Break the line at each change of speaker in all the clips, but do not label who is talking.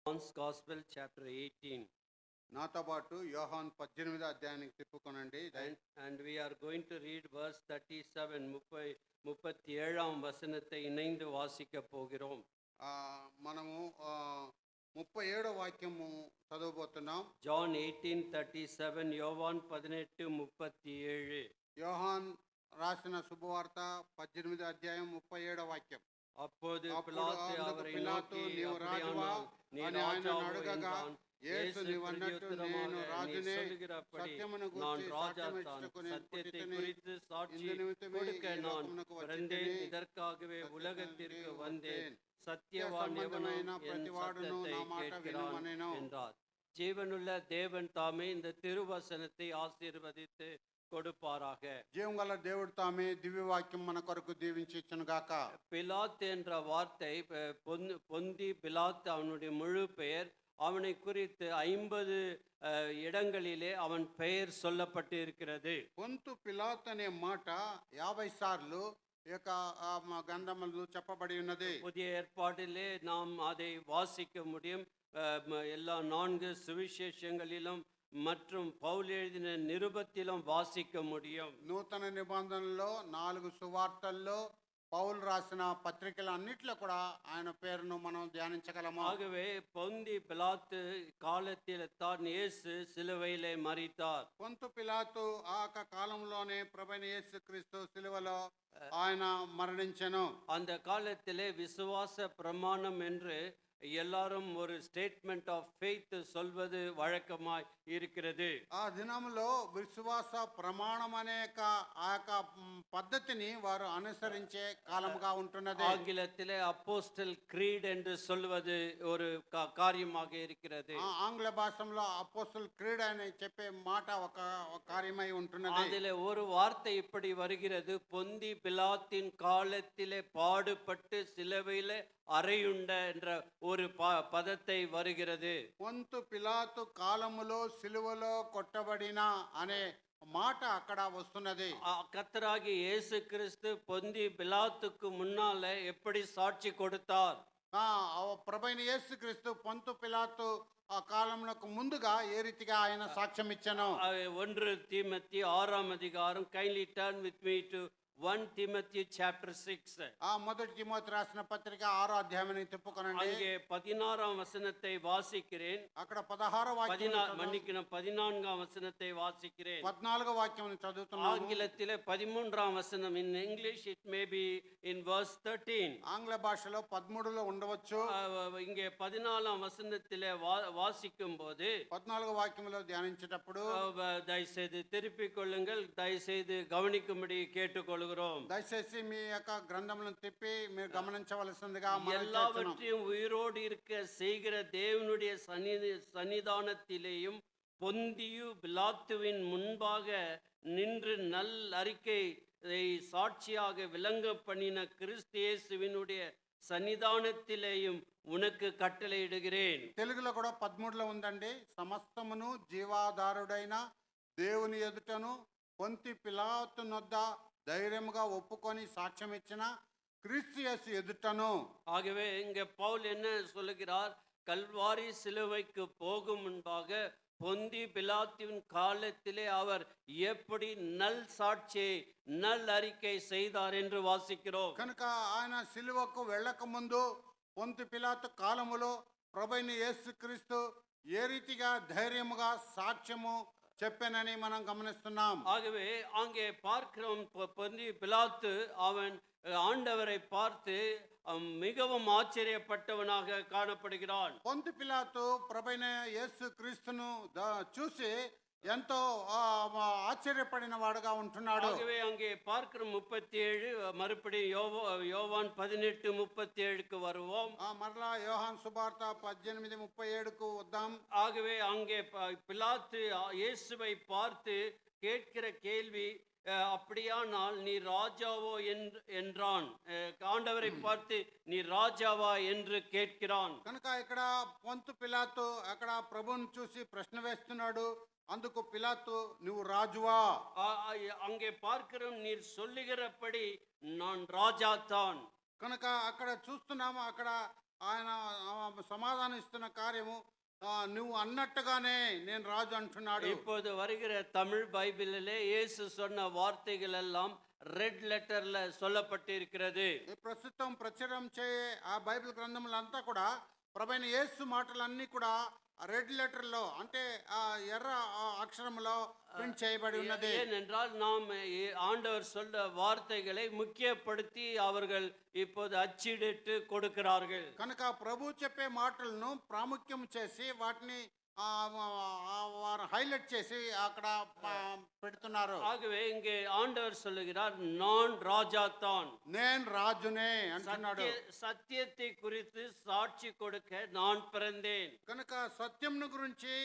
John's Gospel, chapter 18.
నాతో పాటు యోహాన్ 18 అధ్యాయానికి తిప్పుకొనండి.
And we are going to read verse 37, 37ஆம் வசனத்தை இணைந்து வாசிக்க போகிறோம்.
మనము 37వ వాక్యము చదవబోతున్నాం.
John 18:37, யோவான் 18:37.
యోహాన్ రాసిన శుభవార్త 18 అధ్యాయం 37వ వాక్యం.
அப்போது பிலாத்து அவரை நோக்கி,
నీవు రాజువా అని ఆయనను అడగగా, యేసు నీవన్నట్టు నేను రాజునే, సత్యమును గూర్చి సాక్ష్యమిచ్చుటకు నేను పుట్టితిని, ఇందు నిమిత్తమే ఈ లోకమునకు వచ్చితిని,
இதற்காகவே உலகத்திற்கு வந்தேன், சத்தியவான்
சத்தியசம்பந்தమైన
எவனும் என்
ప్రతివాడును నా
சத்தத்தை
మాట
கேட்கிறான்
వినుమనెను.
என்றார். ஜீவனுள்ள தேவன் தாமே இந்த திருவசனத்தை ஆசீர்வதித்து கொடுப்பாராக.
జీవం గల దేవుడు తామే దివ్య వాక్యం మన కొరకు దీవించి ఇచ్చును గాక.
பிலாத் என்ற வார்த்தை பொந்தி பிலாத் அவனுடைய முழு பெயர். அவனை குறித்து 50 இடங்களிலே அவன் பெயர் சொல்லப்பட்டு இருக்கிறது.
పొంతు పిలాత్ అనే మాట 50 సార్లు ఈ యొక్క గ్రంథములో చెప్పబడి ఉన్నది.
புதிய ஏற்பாட்டிலே நாம் அதை வாசிக்க முடியும். எல்லா 4 சுவிசேஷங்களிலும் மற்றும் பவுல் எழுதின நிருபத்திலும் வாசிக்க முடியும்.
నూతన నిబంధనలో 4 సువార్తల్లో పౌలు రాసిన పత్రికల అన్నిట్లో కూడా ఆయన పేరును మనం ధ్యానించగలము.
ஆகவே பொந்தி பிலாத்து காலத்தில் தான் இயேசு சிலுவையிலே மரித்தார்.
పొంతు పిలాతు ఆ కాలంలోనే ప్రభువైన యేసుక్రీస్తు సిలువలో ఆయన మరణించెను.
அந்த காலத்திலே விசுவாச பிரமாணம் என்று எல்லாரும் ஒரு ஸ்டேட்மெண்ட் ஆஃப் ஃபெய்த் சொல்வது வழக்கமாய் இருக்கிறது.
ఆ దినములో విశ్వాస ప్రమాణం అనే ఆ యొక్క పద్ధతిని వారు అనుసరించే కాలముగా ఉంటున్నది.
ஆங்கிலத்திலே அப்போஸ்டல் క్రీడ్ என்று சொல்வது ஒரு காரியமாக இருக்கிறது.
ఆంగ్ల భాషలో అపోస్తల క్రీడ్ అని చెప్పే మాట ఒక కార్యమై ఉంటున్నది.
அதிலே ஒரு வார்த்தை இப்படி வருகிறது, பொந்தி பிலாத்தின் காலத்திலே பாடுபட்டு சிலுவையிலே அறையுண்ட என்ற ஒரு பதத்தை வருகிறது.
పొంతు పిలాతు కాలములో సిలువలో కొట్టబడిన అనే మాట అక్కడ వస్తున్నది.
கர்த்தராகிய இயேசு கிறிஸ்து பொந்தி பிலாத்துக்கு முன்னால எப்படி சாட்சி கொடுத்தார்?
ప్రభువైన యేసుక్రీస్తు పొంతు పిలాతు ఆ కాలమునకు ముందుగా ఏ రీతిగా ఆయన సాక్ష్యం ఇచ్చాను.
1 తీమోతి 6వ అధికారం. Kindly turn with me to 1 Timothy chapter 6.
మొదటి తిమోతి రాసిన పత్రిక 6వ అధ్యాయాన్ని తిప్పుకొనండి.
அங்கே 16ஆம் வசனத்தை வாசிக்கிறேன்.
అక్కడ 16వ వాక్యం,
மன்னிக்கணும், 14ஆம் வசனத்தை வாசிக்கிறேன்.
14వ వాక్యం చదువుతున్నాను.
ஆங்கிலத்திலே 13ஆம் வசனம். in English it may be in verse 13.
ఆంగ్ల భాషలో 13లో ఉండవచ్చు.
இங்கே 14ஆம் வசனத்திலே வாசிக்கும் போது
14వ వాక్యంలో ధ్యానించేటప్పుడు
தயவுசெய்து திருப்பிக் கொள்ளுங்கள், தயவுசெய்து கவனிக்கும்படி கேட்டுக்கொள்ளுகிறோம்.
దయచేసి మీ యొక్క గ్రంథములను తిప్పి మీరు గమనించవలసిందిగా
எல்லாவற்றையும் உயிரோடு இருக்க செய்கிற தேவனுடைய சன்னிதானத்திலேயும் பொந்தியு பிலாத்துவின் முன்பாக நின்று நல் அறிக்கை சாட்சியாக விளங்க பண்ணின கிறிஸ்து இயேசுவினுடைய సన్నిధానத்திலேயும் உனக்கு కట్టளையிடுகிறேன்.
తెలుగులో కూడా 13లో ఉందండి. సమస్తమును జీవాధారుడైన దేవుని ఎదుటను పొంతి పిలాతు నొద్ద தைரியமுగా ఒప్పుకొని సాక్ష్యం ఇచ్చిన క్రీస్తు యేసు ఎదుటను.
ஆகவே இங்க பவுல் என்ன சொல்லுகிறார்? கல்வாரி சிலுவைக்கு போகும் முன்பாக பொந்தி பிலாத்தின் காலத்திலே அவர் எப்படி நல் சாட்சியை நல் அறிக்கை செய்தார் என்று வாசிக்கிறோம்.
కనుక ఆయన సిలువకు వెళ్ళక ముందు పొంతి పిలాతు కాలములో ప్రభువైన యేసుక్రీస్తు ఏ రీతిగా ధైర్యముగా సాక్ష్యము చెప్పానని మనం గమనిస్తున్నాం.
ஆகவே அங்கே பார்க்கிறோம், பொந்தி பிலாத்து அவன் ஆண்டவரை பார்த்து மிகவும் ஆச்சரியப்பட்டவனாக காணப்படுகிறான்.
పొంతి పిలాతు ప్రభువైన యేసుక్రీస్తును చూసి ఎంతో ఆశ్చర్యపడిన వాడుగా ఉంటున్నాడు.
ஆகவே அங்கே பார்க்கிற 37, மறுபடியும் யோவான் 18:37க்கு வருவோம்.
మరలా యోహాన్ సువార్త 18:37కు వద్దాం.
ஆகவே அங்கே பிலாத்து இயேசுவை பார்த்து கேட்கிற கேள்வி, அப்படியானால் நீ ராஜாவோ என்றான். ஆண்டவரை பார்த்து நீ ராஜாவா என்று கேட்கிறான்.
కనుక ఇక్కడ పొంతు పిలాతు అక్కడ ప్రభువును చూసి ప్రశ్న వేస్తున్నాడు. అందుకు పిలాతు నువ్వు రాజువా?
அங்கே பார்க்கிறோம், நீர் சொல்லுகிறபடி நான் ராஜா தான்.
కనుక అక్కడ చూస్తున్నాము, అక్కడ ఆయన సమాధానం ఇస్తున్న కార్యము నువ్వు అన్నట్టుగానే నేను రాజు అంటున్నాడు.
இப்போது வருகிற தமிழ் பைபிளிலே இயேசு சொன்ன வார்த்தைகள் எல்லாம் ரெட் லெட்டர்ல சொல்லப்பட்டிருக்கிறது.
ప్రస్తుతం ప్రచురం చేయే ఆ బైబిల్ గ్రంథములంతా కూడా ప్రభువైన యేసు మాటలన్నీ కూడా రెడ్ లెటర్ లో అంటే ఆ ఎర్ర అక్షరంలో ప్రింట్ చేయబడి ఉన్నది.
ஏனென்றால் நாம் ஆண்டவர் சொல்ற வார்த்தைகளை முக்கியப்படுத்தி அவர்கள் இப்போது அச்சிடிட்டு கொடுக்கிறார்கள்.
కనుక ప్రభు చెప్పే మాటలను ప్రాముఖ్యం చేసి వాటిని వారు హైలైట్ చేసి అక్కడ పెడుతున్నారు.
ஆகவே இங்கே ஆண்டவர் சொல்லுகிறார், நான் ராஜா தான்,
నేను రాజునే అంటున్నాడు.
సత్యத்தை குறித்து సాక్షి கொடுக்க நான் பிறந்தேன்.
కనుక సత్యంను గురించి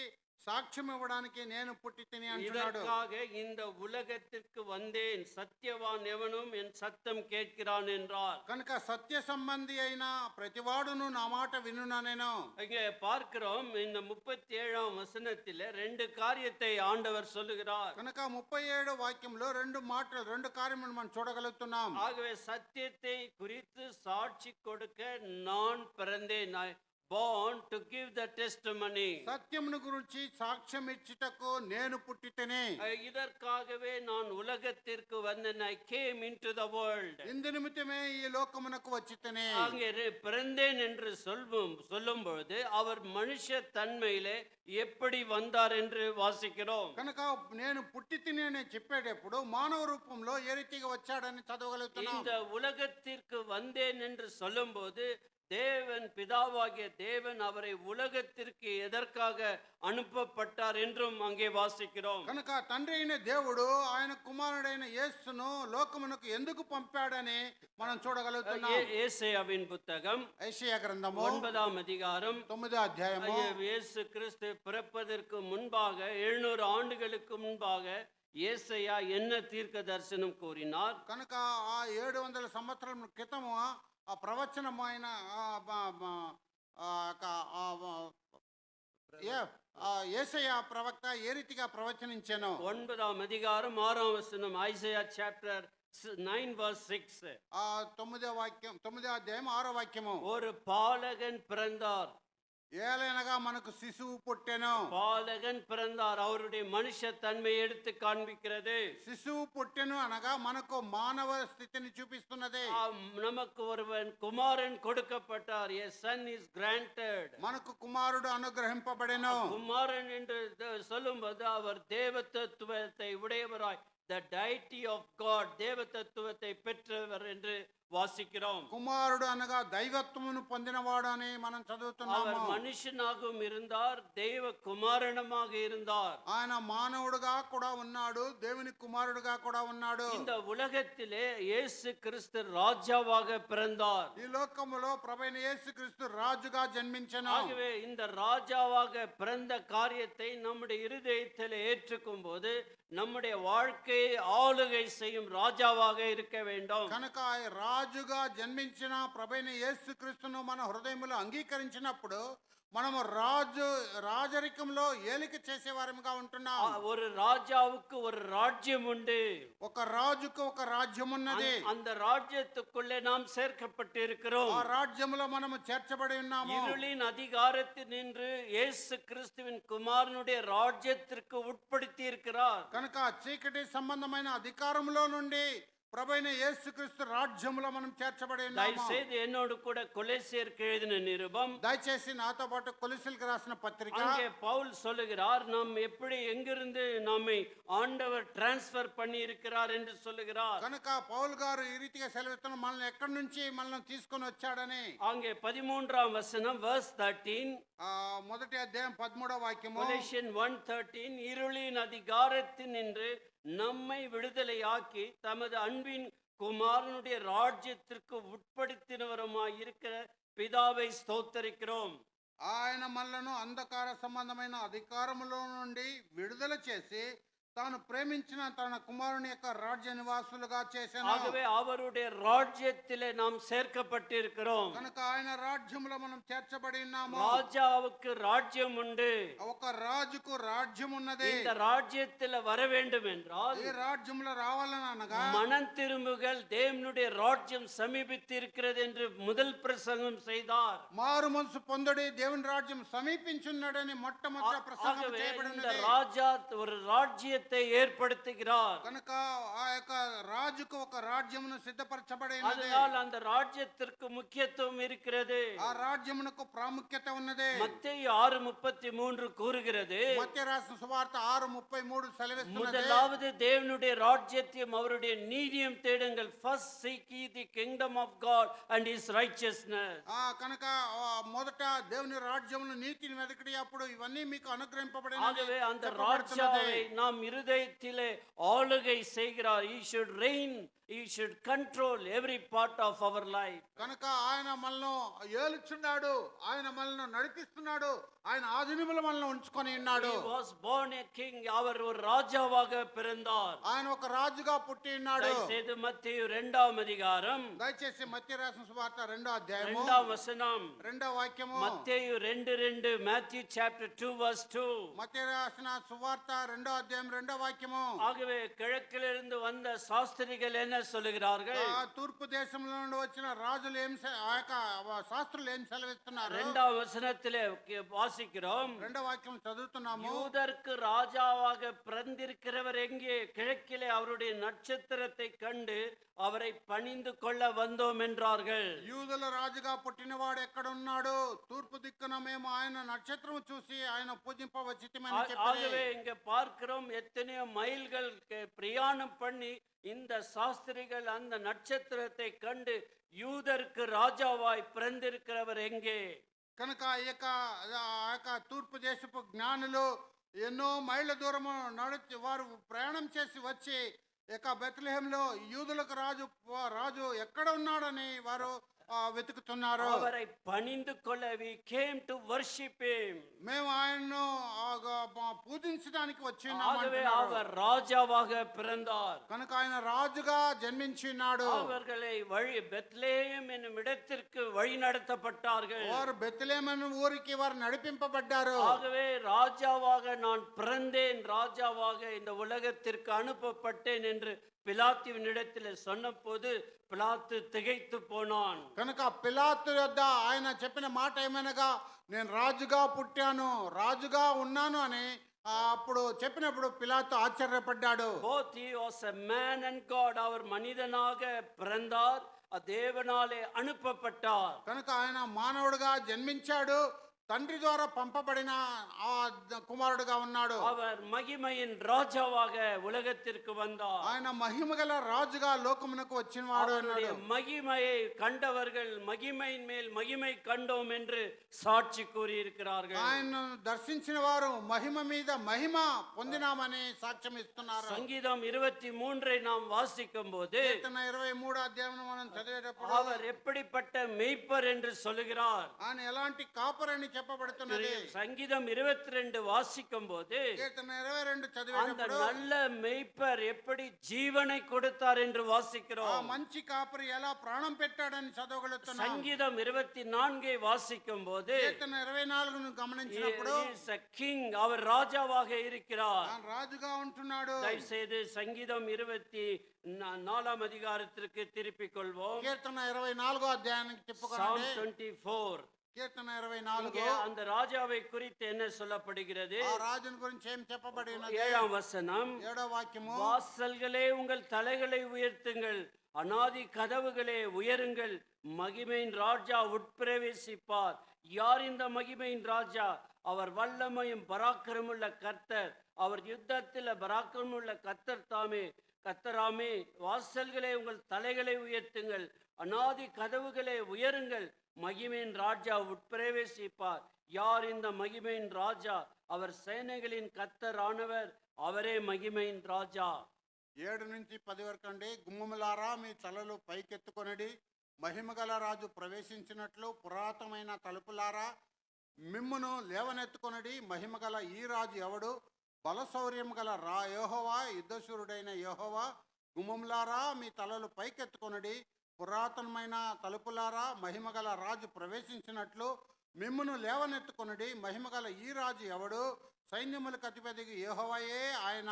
సాక్ష్యం ఇవ్వడానికి నేను పుట్టి తిని అంటున్నాడు.
இதற்காக இந்த உலகத்திற்கு வந்தேன், சத்தியவான் எவனும் என் சத்தம் கேட்கிறான் என்றார்.
కనుక సత్య సంబంధి అయిన ప్రతివాడును నా మాట వినునా నేను.
இங்கே பார்க்கிறோம், இந்த 37ஆம் வசனத்திலே ரெண்டு காரியத்தை ஆண்டவர் சொல்லுகிறார்.
కనుక 37 వాక్యంలో రెండు కార్యములు మనం చూడగలుగుతున్నాం.
ஆகவே சத்தியத்தை குறித்து சாட்சி கொடுக்க நான் பிறந்தேன், born to give the testimony.
సత్యమును గురించి సాక్ష్యం ఇచ్చుటకు నేను పుట్టితేనే.
இதற்காகவே நான் உலகத்திற்கு வந்தேன். I came into the world.
ఇందు నిమిత్తమే ఈ లోకమునకు వచ్చితేనే.
அங்கே பிறந்தேன் என்று சொல்லும் பொழுது அவர் மனுஷ தன்மையிலே எப்படி வந்தார் என்று வாசிக்கிறோம்.
కనుక నేను పుట్టి తిని అని చెప్పేటప్పుడు మానవ రూపంలో ఏ రీతిగా వచ్చాడని చదవగలుగుతున్నాం.
இந்த உலகத்திற்கு வந்தேன் என்று சொல்லும்போது தேவன், பிதாவாகிய தேவன் அவரை உலகத்திற்கு எதற்காக அனுப்பப்பட்டார் என்றும் அங்கே வாசிக்கிறோம்.
కనుక తండ్రి అయిన దేవుడు ఆయన కుమారుడైన యేసును లోకమునకు ఎందుకు పంపాడని మనం చూడగలుగుతున్నాం.
ஏசாயாவின் புத்தகம்
యెషయా గ్రంథము
9ஆம் அதிகாரம்
9వ అధ్యాయము.
இயேசு கிறிஸ்து பிறப்பதற்கு முன்பாக 700 ஆண்டுகளுக்கு முன்பாக ஏசாயா என்ன தீர்க்க தரிசனம் கூறினார்?
కనుక ఆ 700 సంవత్సరాల క్రితము ఆ ప్రవచనమైన యేసయ్య ప్రవక్త ఏ రీతిగా ప్రవచనించాను.
9ஆம் அதிகாரம் 6ஆம் வசனம், ஐசையா சாப்டர் 9 verse 6.
9వ అధ్యాయం 6వ వాక్యము.
ஒரு பாலகன் பிறந்தார்,
ఏలైనగా మనకు శిశువు పుట్టెను.
பாலகன் பிறந்தார் அவருடைய மனுஷ தன்மையை எடுத்து காண்பிக்கிறது.
శిశువు పుట్టెను అనగా మనకు మానవ స్థితిని చూపిస్తున్నది.
நமக்கு ஒருவன் குமாரன் கொடுக்கப்பட்டார், a son is granted.
మనకు కుమారుడు అనుగ్రహింపబడెను.
குமாரன் என்று சொல்லும்போது அவர் தேவ தத்துவத்தை உடையவராய், the deity of God, தேவ தத்துவத்தை பெற்றவர் என்று வாசிக்கிறோம்.
కుమారుడు అనగా దైవత్వమును పొందినవాడు అని మనం చదువుతున్నాము.
அவர் மனுஷனாகவும் இருந்தார், தெய்வ குமாரனமாக இருந்தார்.
ఆయన మానవుడుగా కూడా ఉన్నాడు, దేవుని కుమారుడుగా కూడా ఉన్నాడు.
இந்த உலகத்திலே இயேசு கிறிஸ்து ராஜாவாக பிறந்தார்.
ఈ లోకములో ప్రభువైన యేసుక్రీస్తు రాజుగా జన్మించెను.
ஆகவே இந்த ராஜாவாக பிறந்த காரியத்தை நம்முடைய இருதயத்தில் ஏற்றுக்கும் போது நம்முடைய வாழ்க்கையை ஆளுகை செய்யும் ராஜாவாக இருக்க வேண்டும்.
కనుక రాజుగా జన్మించిన ప్రభువైన యేసుక్రీస్తును మన హృదయములో అంగీకరించినప్పుడు మనము రాజరికంలో ఏలిక చేసేవారముగా ఉంటున్నాం.
ஒரு ராஜாவுக்கு ஒரு ராஜ்யம் உண்டு,
ఒక రాజుకు ఒక రాజ్యం ఉన్నది.
அந்த ராஜ்யத்துக்குள்ளே நாம் சேர்க்கப்பட்டு இருக்கிறோம்.
ఆ రాజ్యములో మనము చేర్చబడి ఉన్నాము.
இருளின் அதிகாரத்தில் நின்று இயேசு கிறிஸ்துவின் குமாரனுடைய ராஜ்யத்திற்கு உட்படுத்தி இருக்கிறார்.
కనుక చీకటి సంబంధమైన అధికారంలో నుండి ప్రభువైన యేసుక్రీస్తు రాజ్యములో మనం చేర్చబడి ఉన్నాము.
దయచేసి என்னோடு கூட கொலோசியருக்கு எழுதின நிருபம்,
దయచేసి నాతో పాటు కొలొస్సీయులకు రాసిన పత్రిక.
அங்கே பவுல் சொல்லுகிறார், நாம் எப்படி எங்கிருந்து நம்மை ஆண்டவர் டிரான்ஸ்ஃபர் பண்ணி இருக்கிறார் என்று சொல்லுகிறார்.
కనుక పౌలు గారు ఈ రీతిగా సెలవిస్తున్న మనల్ని ఎక్కడి నుంచి మనల్ని తీసుకొని వచ్చాడని.
அங்கே 13ஆம் வசனம் verse 13,
మొదటి అధ్యాయం 13వ వాక్యము.
Colossians 1:13, இருளின் அதிகாரத்தில் நின்று நம்மை விடுதலையாக்கி தமது அன்பின் குமாரனுடைய ராஜ்யத்திற்கு உட்படுத்தினவருமாய் இருக்கிற பிதாவை ஸ்தோத்தரிக்கிறோம்.
ఆయన మనలను అంధకార సంబంధమైన అధికారములో నుండి విడుదల చేసి తాను ప్రేమించిన తన కుమారుని యొక్క రాజ్య నివాసులుగా చేశాను.
ஆகவே அவருடைய ராஜ்யத்திலே நாம் சேர்க்கப்பட்டிருக்கிறோம்.
కనుక ఆయన రాజ్యంలో మనం చేర్చబడి ఉన్నాము.
ராஜாவுக்கு ராஜ்யம் உண்டு.
ఒక రాజుకు రాజ్యం ఉన్నది.
இந்த ராஜ்யத்தில் வர வேண்டும் என்றால்
ఈ రాజ్యంలో రావాలని అనగా
மனம் திரும்புகள், தேவனுடைய ராஜ்யம் சமீபித்திருக்கிறது என்று முதல் பிரசங்கம் செய்தார்.
మారు మనసు పొందుడి, దేవుని రాజ్యం సమీపించున్నాడని మొట్టమొదటి ప్రసంగం
ஆகவே இந்த
చేయబడినది.
ராஜா ஒரு ராஜ்யத்தை ஏற்படுத்துகிறார்.
కనుక ఆ యొక్క రాజుకు ఒక రాజ్యమును సిద్ధపరచబడినది.
அதனால் அந்த ராஜ்யத்திற்கு முக்கியத்துவம் இருக்கிறது.
ఆ రాజ్యమునకు ప్రాముఖ్యత ఉన్నది.
மத்தேயு 6:33 கூறுகிறது,
మత్తయి రాసిన సువార్త 6:33 సెలవిస్తున్నది.
முதலாவது தேவனுடைய ராஜ்யத்தையும் அவருடைய நீதியும் தேடுங்கள். First seek ye the kingdom of God and his righteousness.
కనుక మొదట దేవుని రాజ్యమును నీతిని వెతకడి, అప్పుడు ఇవన్నీ మీకు అనుగ్రహింపబడినవి.
ஆகவே அந்த ராஜாவை நாம் இருதயத்திலே ஆளுகை செய்கிறார். He should reign, he should control every part of our life.
కనుక ఆయన మనల్ని ఏలుచున్నాడు, ఆయన మనల్ని నడిపిస్తున్నాడు, ఆయన ఆధీనములో మనల్ని ఉంచుకొని ఉన్నాడు.
He was born a king. அவர் ஒரு ராஜாவாக பிறந்தார்.
ఆయన ఒక రాజుగా పుట్టి ఉన్నాడు.
దయచేసి మత్తయి 2వ అధికారం
దయచేసి మత్తయి రాసిన సువార్త 2వ అధ్యాయము
2వ వచనం,
2వ వాక్యము.
మత్తయి 2:2, Matthew chapter 2 verse 2.
మత్తయి రాసిన సువార్త 2వ అధ్యాయం 2వ వాక్యము.
ஆகவே கிழக்கிலிருந்து வந்த சாஸ்திரிகள் என்ன சொல்லுகிறார்கள்?
తూర్పు దేశంలో నుండి వచ్చిన రాజులు ఆ యొక్క శాస్త్రులు ఏం సెలవిస్తున్నారు?
2వ వచనத்திலே வாசிக்கிறோம்.
2వ వాక్యం చదువుతున్నాము.
யூதருக்கு ராஜாவாக பிறந்திருக்கிறவர் எங்கே? கிழக்கிலே அவருடைய நட்சத்திரத்தை கண்டு அவரை பணிந்து கொள்ள வந்தோம் என்றார்கள்.
యూదుల రాజుగా పుట్టినవాడు ఎక్కడ ఉన్నాడు? తూర్పు దిక్కున మేము ఆయన నక్షత్రం చూసి ఆయన పూజింపవచ్చితమని చెప్పారు.
ஆகவே இங்க பார்க்கிறோம், எத்தனையோ மைல்கள் பிரயாணம் பண்ணி இந்த சாஸ்திரிகள் அந்த நட்சத்திரத்தை கண்டு யூதருக்கு ராஜாவாய் பிறந்திருக்கிறவர் எங்கே?
కనుక ఆ యొక్క తూర్పు దేశపు జ్ఞానులు ఎన్నో మైళ్ళ దూరము వారు ప్రయాణం చేసి వచ్చి బెత్లెహేంలో యూదులకు రాజు ఎక్కడ ఉన్నాడని వారు వెతుకుతున్నారు.
அவரை பணிந்து கொள்ள we came to worship him.
మేము ఆయన్ను పూజించడానికి
ஆகவே
వచ్చినాము.
அவர் ராஜாவாக பிறந்தார்.
కనుక ఆయన రాజుగా జన్మించినాడు.
அவர்களை பெத்லெஹேம் என்னும் இடத்திற்கு வழி நடத்தப்பட்டார்கள்.
వారు బెత్లెహేము ఊరికి వారు నడిపింపబడ్డారు.
ஆகவே ராஜாவாக நான் பிறந்தேன், ராஜாவாக இந்த உலகத்திற்கு அனுப்பப்பட்டேன் என்று பிலாத்துவினிடத்தில் சொன்னபோது பிலாத்து திகைத்து போனான்.
కనుక పిలాతు యొద్ద ఆయన చెప్పిన మాట ఏమనగా, నేను రాజుగా పుట్టాను, రాజుగా ఉన్నాను అని అప్పుడు చెప్పినప్పుడు పిలాతు ఆశ్చర్యపడ్డాడు.
Both he was a man and God. அவர் மனிதனாக பிறந்தார், தேவனாலே அனுப்பப்பட்டார்.
కనుక ఆయన మానవుడిగా జన్మించాడు, తండ్రి ద్వారా పంపబడిన ఆ కుమారుడుగా ఉన్నాడు.
அவர் மகிமையின் ராஜாவாக உலகத்திற்கு வந்தார்.
ఆయన మహిమగల రాజుగా లోకమునకు వచ్చినవాడు అన్నాడు.
மகிமையை கண்டவர்கள் மகிமையின் மேல் மகிமை கண்டோம் என்று சாட்சி கூறியிருக்கிறார்கள்.
ఆయన్ను దర్శించిన వారు మహిమ మీద మహిమ పొందినామని సాక్ష్యం ఇస్తున్నారు.
சங்கீதம் 23 நாம் வாசிக்கும் போது
23వ అధ్యాయం మనం చదివేటప్పుడు
அவர் எப்படிப்பட்ட மெய்ப்பர் என்று சொல்லுகிறார்.
ఆయన ఎలాంటి కాపరని చెప్పబడుతున్నది.
சங்கீதம் 22 வாசிக்கும் போது
22
அந்த
చదివేటప్పుడు
நல்ல மெய்ப்பர் எப்படி ஜீவனை கொடுத்தார் என்று
ఆ
வாசிக்கிறோம்.
మంచి కాపరి ఎలా ప్రాణం పెట్టాడని చదవగలుగుతున్నాం.
சங்கீதம் 24 வாசிக்கும் போது
24ను గమనించినప్పుడు
king, அவர் ராஜாவாக இருக்கிறார்.
ఆయన రాజుగా ఉంటున్నాడు.
தயவுசெய்து சங்கீதம் 24 அதிகாரத்திற்கு திருப்பிக் கொள்வோம்.
కీర్తన 24వ అధ్యాయానికి
Psalm
చెప్పుకోండి.
24.
కీర్తన 24
இங்கே அந்த ராஜாவை குறித்து என்ன சொல்லப்படுகிறது?
ఆ రాజుని గురించి ఏం చెప్పబడి ఉన్నది?
7వ வசனம்,
7వ వాక్యము.
வாசல்களே உங்கள் தலைகளை உயர்த்துங்கள், அநாதி கதவுகளே உயருங்கள், மகிமையின் ராஜா உட்பிரவேசிப்பார். யார் இந்த மகிமையின் ராஜா? அவர் வல்லமையும் பராக்கிரமுள்ள கர்த்தர், அவர் யுத்தத்தில் பராக்கிரமுள்ள கர்த்தர் தாமே, கர்த்தராமே. வாசல்களே உங்கள் தலைகளை உயர்த்துங்கள், அநாதி கதவுகளே உயருங்கள், மகிமையின் ராஜா உட்பிரவேசிப்பார். யார் இந்த மகிமையின் ராஜா? அவர் சேனைகளின் கர்த்தர் ஆனவர், அவரே மகிமையின் ராஜா.
7 నుంచి 10 వరకు అండి. గుమ్మములారా మీ తలలు పైకెత్తుకొనడి, మహిమగల రాజు ప్రవేశించినట్లు పురాతనమైన తలుపులారా మిమ్మును లేవనెత్తుకొనడి. మహిమగల ఈ రాజు ఎవడు? బలశౌర్యం గల యెహోవా, యుద్ధశూరుడైన యెహోవా, గుమ్మములారా మీ తలలు పైకెత్తుకొనడి, పురాతనమైన తలుపులారా మహిమగల రాజు ప్రవేశించినట్లు మిమ్మును లేవనెత్తుకొనడి. మహిమగల ఈ రాజు ఎవడు? సైన్యములకు అధిపతికి యెహోవాయే ఆయన,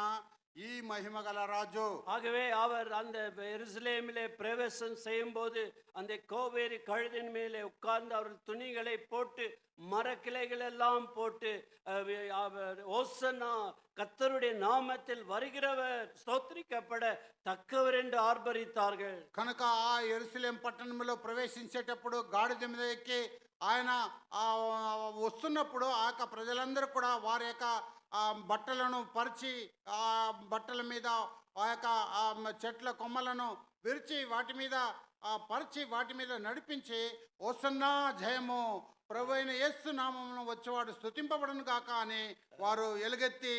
ఈ மகிமகல ராஜு.
ஆகவே அவர் அந்த எருசலேமிலே பிரவேசம் செய்யும்போது அந்த கோவேரி கழுதின் மேலே உட்கார்ந்து அவர்கள் துணிகளை போட்டு மரக்கிளைகள் எல்லாம் போட்டு ஓசன்னா கர்த்தருடைய நாமத்தில் வருகிறவர் ஸ்தோத்திரிக்கப்பட தக்கவர் என்று ஆர்ப்பரித்தார்கள்.
కనుక ఆ యెరూషలేం పట్టణంలో ప్రవేశించేటప్పుడు గాడిద మీద ఎక్కి ఆయన వస్తున్నప్పుడు ఆ యొక్క ప్రజలందరూ కూడా వారి యొక్క బట్టలను పరిచి ఆ బట్టల మీద ఆ యొక్క చెట్ల కొమ్మలను విరిచి వాటి మీద పరిచి వాటి మీద నడిపించి ఓసన్నా జయము ప్రభు అయిన యేసు నామమున వచ్చేవాడు స్తుతింపబడును గాక అని వారు ఎలుగెత్తి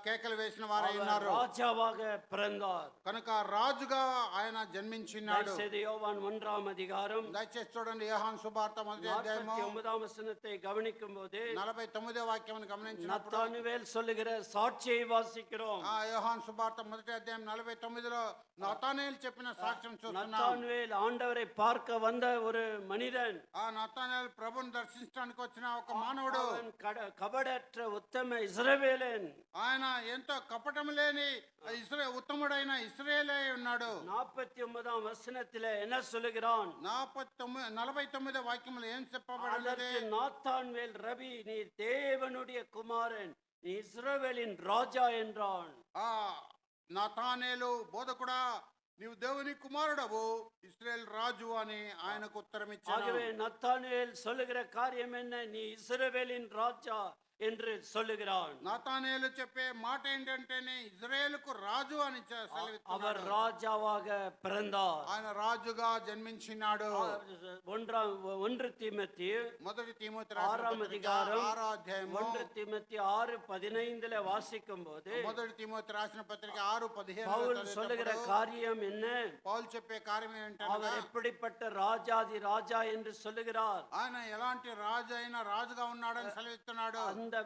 కేకలు వేసిన వారై ఉన్నారు.
రాజావాగ பிறந்தார்.
కనుక రాజుగా ఆయన జన్మించినాడు.
யோவான் 1 அதிகாரம்
దయచేసి చూడండి యోహాను సువార్త 1వ అధ్యాయము
49వ వచనத்தை கவனிக்கும்போது
49వ వాక్యమును గమనించినప్పుడు
நத்தானுவேல் சொல்லுகிற சாட்சியை வாசிக்கிறோம்.
యోహాను సువార్త 1వ అధ్యాయం 49లో నతానేలు చెప్పిన సాక్ష్యం చూస్తున్నాం.
நத்தானுவேல் ஆண்டவரை பார்க்க வந்த ஒரு மனிதன்.
నతానేలు ప్రభువుని దర్శించడానికి వచ్చిన ఒక మానవుడు.
కపడற்ற ఉత్తమ ఇశ్రాయేలన్.
ఆయన ఎంతో కపటం లేని ఉత్తముడైన ఇశ్రాయేలే ఉన్నాడు.
49వ వచనத்திலே என்ன சொல்லுகிறான்?
49వ వాక్యములో ఏం చెప్పబడినది?
நாத்தான்வேல் ரபி, நீ தேவனுடைய குமாரன், நீ இஸ்ரவேலின் ராஜா என்றான்.
నతానేలు బోధకుడా, నీవు దేవుని కుమారుడవు, ఇశ్రాయేల్ రాజు అని ఆయనకు ఉత్తరం ఇచ్చాడు.
ஆகவே நத்தானுவேல் சொல்லுகிற காரியம் என்ன? நீ இஸ்ரவேலின் ராஜா என்று சொல்லுகிறான்.
నతానేలు చెప్పే మాట ఏంటంటే ఇజ్రాయేలుకు రాజు అని
அவர் రాజాவாக பிறந்தார்.
ఆయన రాజుగా జన్మించినాడు.
1 தீமோத்தேயு
6వ
அதிகாரம்
6వ అధ్యాయము
1 தீமோத்தேயு 6:15 வாசிக்கும்போது
1 తిమోతి రాసిన పత్రిక 6:15
பவுல் சொல்லுகிற காரியம் என்ன?
పౌలు చెప్పే కార్యం ఏంటంటే
அவர் எப்படிப்பட்ட ராஜாதி ராஜா என்று சொல்லுகிறார்.
ఆయన ఎలాంటి రాజు అయినా రాజుగా ఉన్నాడని సెలవిస్తున్నాడు.
அந்த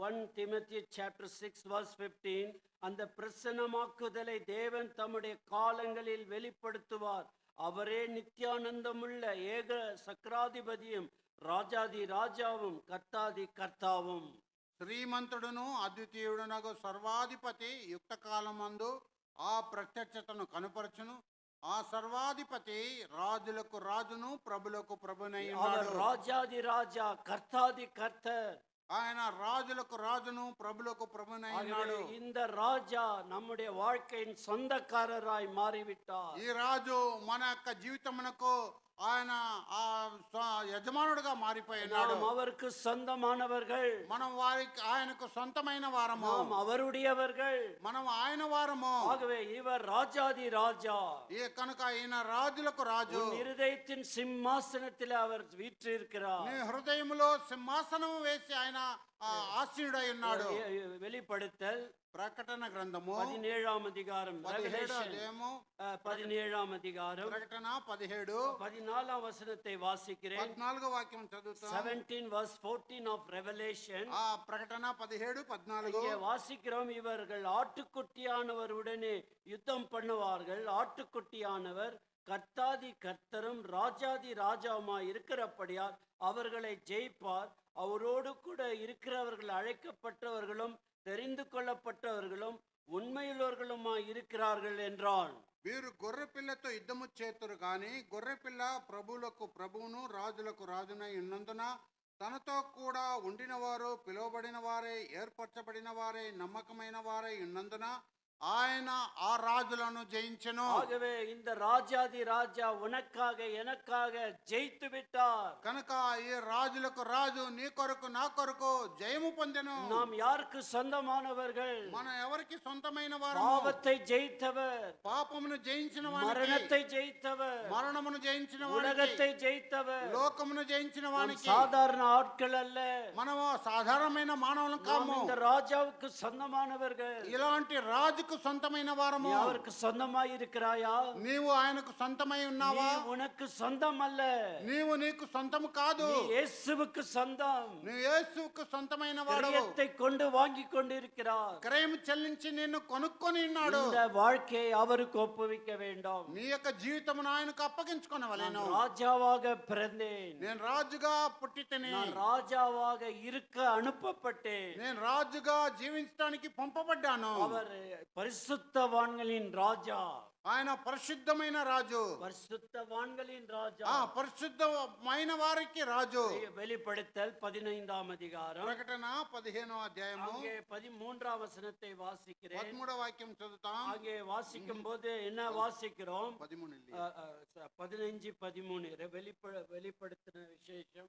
1 Timothy chapter 6 verse 15, அந்த பிரசன்னமாக்குதலை தேவன் தம்முடைய காலங்களில் வெளிப்படுத்துவார். அவரே நித்தியானந்தமுள்ள ஏக சக்கராதிபதியும் ராஜாதி ராஜாவும் கர்த்தாதி கர்த்தாவும்.
శ్రీమంతుడును అద్వితీయుడునగు సర్వాధిపతి యుక్త కాలమందు ఆ ప్రత్యక్షతను కనుపరచును. ఆ సర్వాధిపతి రాజులకు రాజును ప్రభులకు ప్రభునై ఉన్నాడు.
రాజాది రాజా కర్తాది కర్తర్.
ఆయన రాజులకు రాజును ప్రభులకు ప్రభునై ఉన్నాడు.
இந்த ராஜா நம்முடைய வாழ்க்கையின் சொந்தக்காரராய் மாறிவிட்டார்.
ఈ రాజు మన యొక్క జీవితమునకు ఆయన యజమానుడుగా మారిపోయినాడు.
அவருக்கு சொந்தமானவர்கள்,
మనం వారికి ఆయనకు సొంతమైన వారము,
அவருடையவர்கள்,
మనం ఆయన వారము.
ஆகவே இவர் ராஜாதி ராஜா.
కనుక ఈయన రాజులకు రాజు.
இருதயத்தின் சிம்மாசனத்தில் அவர் வீற்றிருக்கிறார்.
నీ హృదయములో సింహాసనం వేసి ఆయన ఆసీనుడై ఉన్నాడు.
வெளிப்படுத்தல்
ప్రకటన గ్రంథము
17వ అధికారం 17వ అధికారం
ప్రకటన 17
14వ వచనத்தை వాసిக்கிறேன்.
14వ వాక్యం చదువుతాం.
17 verse 14 of Revelation.
ప్రకటన 17:14
இங்கே வாசிக்கிறோம். இவர்கள் ஆட்டுக்குட்டியானவருடனே யுத்தம் பண்ணுவார்கள். ஆட்டுக்குட்டியானவர் கர்த்தாதி கர்த்தரும் ராஜாதி ராஜாவுமாய் இருக்கிறபடியால் அவர்களை ஜெயிப்பார். அவரோடு கூட இருக்கிறவர்கள் அழைக்கப்பட்டவர்களும் தெரிந்து கொள்ளப்பட்டவர்களும் உண்மையுள்ளவர்களுமாய் இருக்கிறார்கள் என்றான்.
వీరు గొర్రెపిల్లతో యుద్ధము చేతురు గాని గొర్రెపిల్ల ప్రభువులకు ప్రభువును రాజులకు రాజునై ఉన్నందున తనతో కూడా ఉండిన వారు పిలువబడిన వారే ఏర్పరచబడిన వారే నమ్మకమైన వారై ఉన్నందున ఆయన ఆ రాజులను జయించెను.
ஆகவே இந்த ராஜாதி ராஜா உனக்காக எனக்காக ஜெயித்து விட்டார்.
కనుక ఈ రాజులకు రాజు నీ కొరకు నా కొరకు జయము పొందెను.
நாம் யாருக்கு சொந்தமானவர்கள்?
మన ఎవరికి సొంతమైన వారము?
பாவத்தை ஜெயித்தவர்,
పాపమును జయించిన వానికి,
மரணத்தை ஜெயித்தவர்,
మరణమును జయించిన వానికి,
உலகத்தை ஜெயித்தவர்,
లోకమును జయించిన వానికి.
சாதாரண ஆட்கள் அல்ல,
మనము సాధారణమైన మానవులం కాము.
இந்த ராஜாவுக்கு சொந்தமானவர்கள்.
ఇలాంటి రాజు ఆయనకు సొంతమైన
நீ
వారము.
அவருக்கு சொந்தமாய் இருக்கிறாயா?
నీవు ఆయనకు సొంతమై
நீ
ఉన్నావా?
உனக்கு சொந்தம் அல்ல,
నీవు నీకు సొంతము కాదు.
நீ இயேசுவுக்கு சொந்தம்.
నువ్వు యేసుకు సొంతమైన వాడవు.
கிரயத்தை கொண்டு வாங்கி கொண்டிருக்கிறார்.
క్రయం చెల్లించి నిన్ను కొనుక్కొని ఉన్నాడు.
இந்த வாழ்க்கையை அவருக்கு ஒப்புவிக்க வேண்டும்.
నీ యొక్క జీవితమును ఆయనకు అప్పగించుకొనవలెను.
நான் ராஜாவாக பிறந்தேன்,
నేను రాజుగా పుట్టితిని.
நான் రాజாவாக இருக்க அனுப்பப்பட்டேன்.
నేను రాజుగా జీవించడానికి పంపబడ్డాను.
அவர் பரிசுத்தவான்களின் ராஜா,
ఆయన పరిశుద్ధమైన రాజు.
பரிசுத்தவான்களின் ராஜா.
పరిశుద్ధమైన వారికి రాజు.
வெளிப்படுத்தல் 15ஆம் அதிகாரம்,
ప్రకటన 15వ అధ్యాయము
அங்கே 13ஆம் வசனத்தை வாசிக்கிறேன்.
13వ వాక్యం చదువుతాం.
அங்கே வாசிக்கும் போது என்ன வாசிக்கிறோம்?
13 இல்லையா?
15 13 வெளிப்படுத்தின விசேஷம்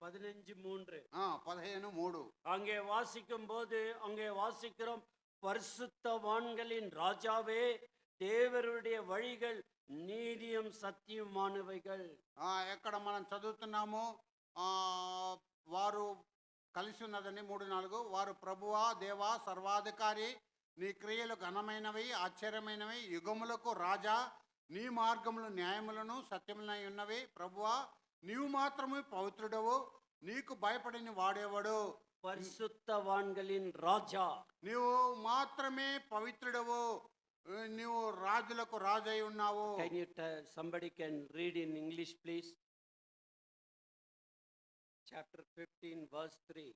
15:3.
15:3.
அங்கே வாசிக்கும் போது அங்கே வாசிக்கிறோம், பரிசுத்தவான்களின் ராஜாவே, தேவருடைய வழிகள் நீதியும் சத்தியமானவைகள்.
ఎక్కడ మనం చదువుతున్నాము వారు కలిసి ఉన్నదండి 3:4. వారు ప్రభువా దేవా సర్వాధికారి, నీ క్రియలు ఘనమైనవి ఆశ్చర్యమైనవి, యుగములకు రాజా, నీ మార్గములు న్యాయములను సత్యములై ఉన్నవి. ప్రభువా నీవు మాత్రమే పవిత్రుడవు, నీకు భయపడిన వాడేవాడు.
பரிசுத்தவான்களின் ராஜா,
నీవు మాత్రమే పవిత్రుడవు, నీవు రాజులకు రాజై ఉన్నావు.
can you somebody can read in English please? Chapter 15 verse 3.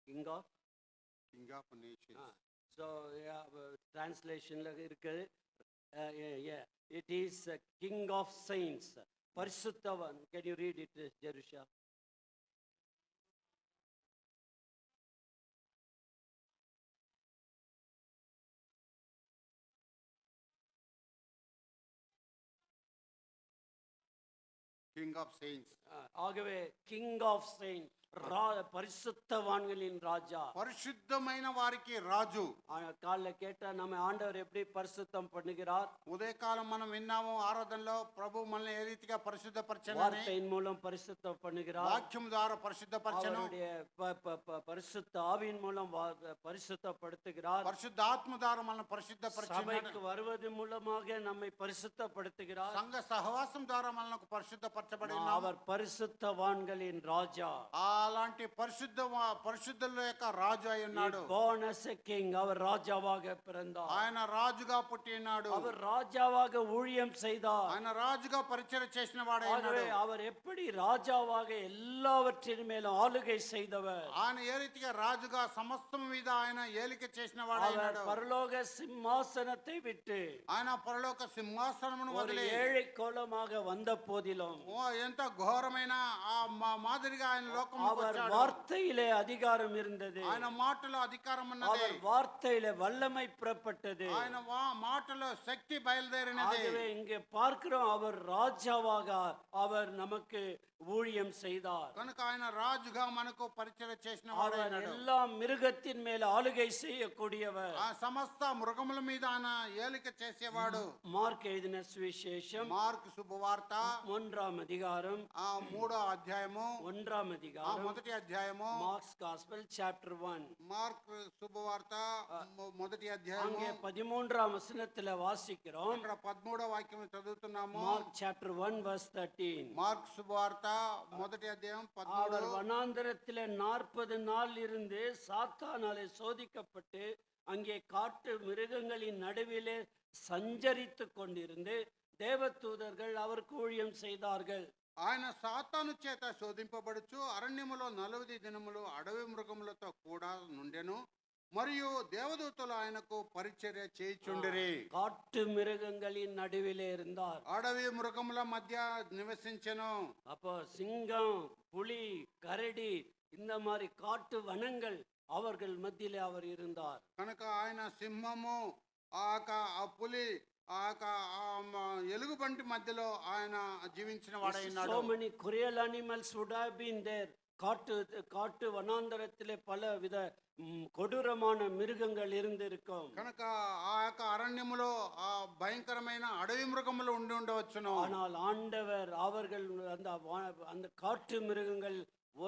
King of
King of nations.
so yeah, translationல இருக்கு. It is King of saints, பரிசுத்தவான். Can you read it, Jerusha?
King of saints.
ஆகவே King of saints, பரிசுத்தவான்களின் ராஜா.
పరిశుద్ధమైన వారికి రాజు.
காலைல கேட்டா நம்ம ஆண்டவர் எப்படி பரிசுத்தம் பண்ணுகிறார்?
ఉదయకాలం మనం విన్నాము ఆరాధనలో ప్రభు మనల్ని ఏ రీతిగా పరిశుద్ధపరచనని.
வார்த்தையின் மூலம் பரிசுத்தம் பண்ணுகிறார்.
వాక్యం ద్వారా పరిశుద్ధపరచను.
அவருடைய பரிசுத்த ஆவியின் மூலம் பரிசுத்தப்படுத்துகிறார்.
పరిశుద్ధ ఆత్మ ద్వారా మనల్ని పరిశుద్ధపరచను.
சபைக்கு வருவது மூலமாக நம்மை பரிசுத்தப்படுத்துகிறார்.
సంఘ సహవాసం ద్వారా మనల్ని పరిశుద్ధపరచబడి ఉన్నాము.
அவர் பரிசுத்தவான்களின் ராஜா.
అలాంటి పరిశుద్ధుల యొక్క రాజు అయి ఉన్నాడు.
born as a king, அவர் ராஜாவாக பிறந்தார்.
ఆయన రాజుగా పుట్టి ఉన్నాడు.
அவர் ராஜாவாக ஊழியம் செய்தார்.
ఆయన రాజుగా పరిచయం చేసిన వాడై ఉన్నాడు.
அவர் எப்படி ராஜாவாக எல்லாவற்றின் மேலும் ஆளுகை செய்தவர்.
ఆయన ఏ రీతిగా రాజుగా సమస్తం మీద ఆయన ఏలిక చేసిన వాడై ఉన్నాడు.
பரலோக சிம்மாசனத்தை விட்டு
ఆయన పరలోక సింహాసనమును
ஒரு
వదిలి
ஏழை கோலமாக வந்த போதிலும்
ఎంత ఘోరమైన ఆ మాదిరిగా ఆయన లోకంలోకి
அவர்
వచ్చాడు.
வார்த்தையிலே அதிகாரம் இருந்தது.
ఆయన మాటలో అధికారం ఉన్నది.
அவர் வார்த்தையிலே வல்லமை புறப்பட்டது.
ఆయన మాటలో శక్తి బయలుదేరినది.
ஆகவே இங்கே பார்க்கிறோம், அவர் ராஜாவாக அவர் நமக்கு ஊழியம் செய்தார்.
కనుక ఆయన రాజుగా మనకు పరిచయం చేసిన
அவர்
వాడైనాడు.
எல்லா மிருகத்தின் மேல் ஆளுகை செய்யக்கூடியவர்.
ఆ సమస్త మృగముల మీద ఆయన ఏలిక చేసేవాడు.
మార్క్ எழுதின சுவிசேஷம்
మార్కు శుభవార్త
1ஆம் அதிகாரம்
3వ అధ్యాయము
1ஆம் அதிகாரம்
మొదటి అధ్యాయము
மார்க்ஸ் காஸ்பல் சாப்டர் 1.
మార్క్ శుభవార్త మొదటి అధ్యాయము
அங்கே 13ஆம் வசனத்துல வாசிக்கிறோம்.
అక్కడ 13వ వాక్యం చదువుతున్నాము.
Mark chapter 1 verse 13.
మార్క్ శుభవార్త మొదటి అధ్యాయం
அவர்
13.
வனாந்தரத்திலே 40 நாள் இருந்து சாத்தானாலே சோதிக்கப்பட்டு அங்கே காட்டு மிருகங்களின் நடுவிலே சஞ்சரித்து கொண்டிருந்து தேவதூதர்கள் அவருக்கு ஊழியம் செய்தார்கள்.
ఆయన సాతాను చేత శోధింపబడుచు అరణ్యములో 40 దినములు అడవి మృగములతో కూడా నుండెను. మరియు దేవదూతలు ఆయనకు పరిచర్య చేయుచుండిరి.
காட்டு மிருகங்களின் நடுவிலே இருந்தார்.
అడవి మృగముల మధ్య నివసించెను.
அப்போ சிங்கம், புலி, கரடி, இந்த மாதிரி காட்டு வனங்கள் அவர்கள் மத்தியிலே அவர் இருந்தார்.
కనుక ఆయన సింహము ఆ పులి ఎలుగుబంటి మధ్యలో ఆయన జీవించిన వాడైనాడు.
So many cruel animals would have been there, காட்டு வனாந்தரத்திலே பல வித கொடூரமான மிருகங்கள் இருந்திருக்கும்.
కనుక ఆ యొక్క అరణ్యములో ఆ భయంకరమైన అడవి మృగములు ఉండి ఉండవచ్చును.
ஆனால் ஆண்டவர் அவர்கள் அந்த காட்டு மிருகங்கள்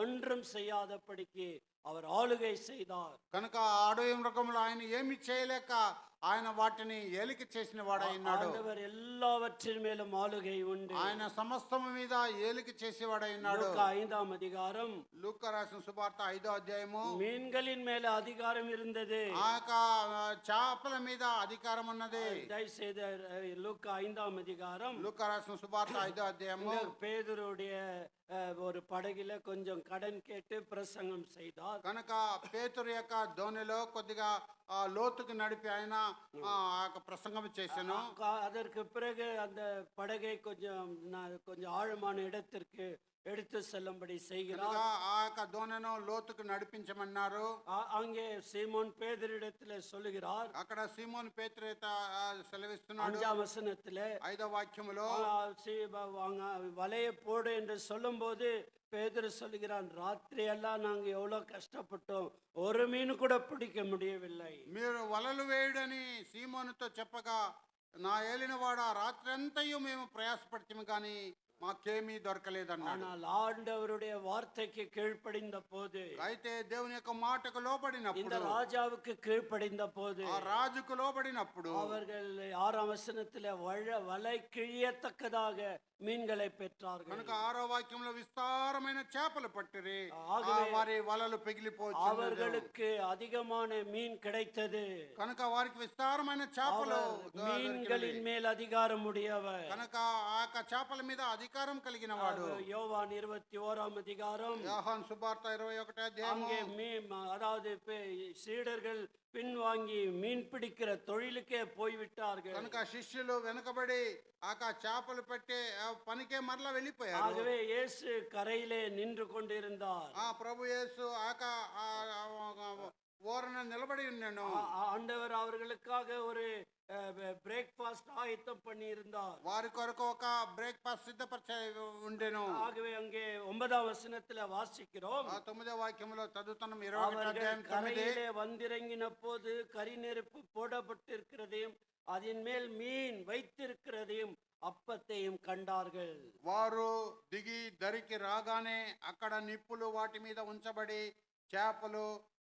ஒன்றும் செய்யாதபடிக்கு அவர் ஆளுகை செய்தார்.
కనుక ఆ అడవి మృగములు ఆయన ఏమి చేయలేక ఆయన వాటిని ఏలిక చేసిన వాడైనాడు.
ஆண்டவர் எல்லாவற்றின் மேலும் ஆளுகை உண்டு.
ఆయన సమస్తము మీద ఏలిక చేసేవాడైనాడు.
லூக்கா 5ஆம் அதிகாரம்
లూకా రాసిన సువార్త 5వ అధ్యాయము.
மீன்களின் மேல அதிகாரம் இருந்தது.
ఆ యొక్క చేపల మీద అధికారం ఉన్నది.
தயவுசெய்து லூக்கா 5ஆம் அதிகாரம்
లూకా రాసిన సువార్త 5వ అధ్యాయము.
பேதுருடைய ஒரு படகில கொஞ்சம் கடன் கேட்டு பிரசங்கம் செய்தார்.
కనుక పేతురు యొక్క ధోనిలో కొద్దిగా లోతుకు నడిపి ఆయన ఆ యొక్క ప్రసంగం చేశాను.
அதற்கு பிறகு அந்த படகை கொஞ்சம் ஆழமான இடத்திற்கு எடுத்து செல்லும்படி செய்கிறார்.
ఆ యొక్క దోణను లోతుకు నడిపించమన్నారు.
அங்கே சீமோன் பேதுருவிடத்திலே சொல்லுகிறார்.
అక్కడ సీమోను పేతురు సెలవిస్తున్నాడు.
5ஆம் வசனத்திலே
5వ వాక్యములో
வலைய போடு என்று சொல்லும்போது பேதுரு சொல்லுகிறான், ராத்திரி எல்லாம் நாங்க எவ்வளவு கஷ்டப்பட்டோம், ஒரு மீன் கூட பிடிக்க முடியவில்லை.
మీరు వలలు వేయుడని సీమోనుతో చెప్పగా, నా ఏలినవాడ రాత్రి అంతయు మేము ప్రయాసపడితిమి కానీ మాకేమీ దొరకలేదన్నాడు.
ஆனால் ஆண்டவருடைய வார்த்தைக்கு கீழ்ப்படிந்த போது,
అయితే దేవుని యొక్క మాటకు లోబడినప్పుడు,
இந்த ராஜாவுக்கு கீழ்ப்படிந்த போது,
ఆ రాజుకు లోబడినప్పుడు
அவர்கள் 6ஆம் வசனத்திலே வலை கிழியத்தக்கதாக மீன்களை பெற்றார்கள்.
కనుక 6వ వాక్యంలో విస్తారమైన చేపలు పట్టిరి,
ఆగవే
వారి వలలు పెగిలిపోవచ్చు.
அவர்களுக்கு அதிகமான மீன் கிடைத்தது.
కనుక వారికి విస్తారమైన చేపలు
மீன்களின் மேல் அதிகாரம் உடையவர்.
కనుక ఆ యొక్క చేపల మీద అధికారం కలిగిన వాడు.
யோவான் 21ஆம் அதிகாரம்.
యోహాను సువార్త 21వ అధ్యాయము.
அங்கே அதாவது சீடர்கள் பின்வாங்கி மீன் பிடிக்கிற தொழிலுக்கே போய்விட்டார்கள்.
కనుక శిష్యులు వెనకబడి ఆ చేపలు పెట్టే పనికే మరలా వెళ్ళిపోయారు.
ஆகவே இயேசு கரையிலே நின்று கொண்டிருந்தார்.
ఆ ప్రభు యేసు ఓరన నిలబడి ఉన్నాను.
ஆண்டவர் அவர்களுக்காக ஒரு பிரேக்ஃபாஸ்ட் ஆயத்தம் பண்ணி இருந்தார்.
వారి కొరకు ఒక బ్రేక్ఫాస్ట్ సిద్ధపరిచే ఉండెను.
ஆகவே அங்கே 9ஆம் வசனத்திலே வாசிக்கிறோம்.
9వ వాక్యంలో చదువుతున్నాం. 21వ అధ్యాయం 9.
கரையிலே வந்திறங்கின போது கரி நெருப்பு போடப்பட்டிருக்கிறதையும் அதன் மேல் மீன் வைத்திருக்கிறதையும் அப்பத்தையும் கண்டார்கள்.
వారు దిగి దరికి రాగానే అక్కడ నిప్పులు వాటి మీద ఉంచబడి చేపలు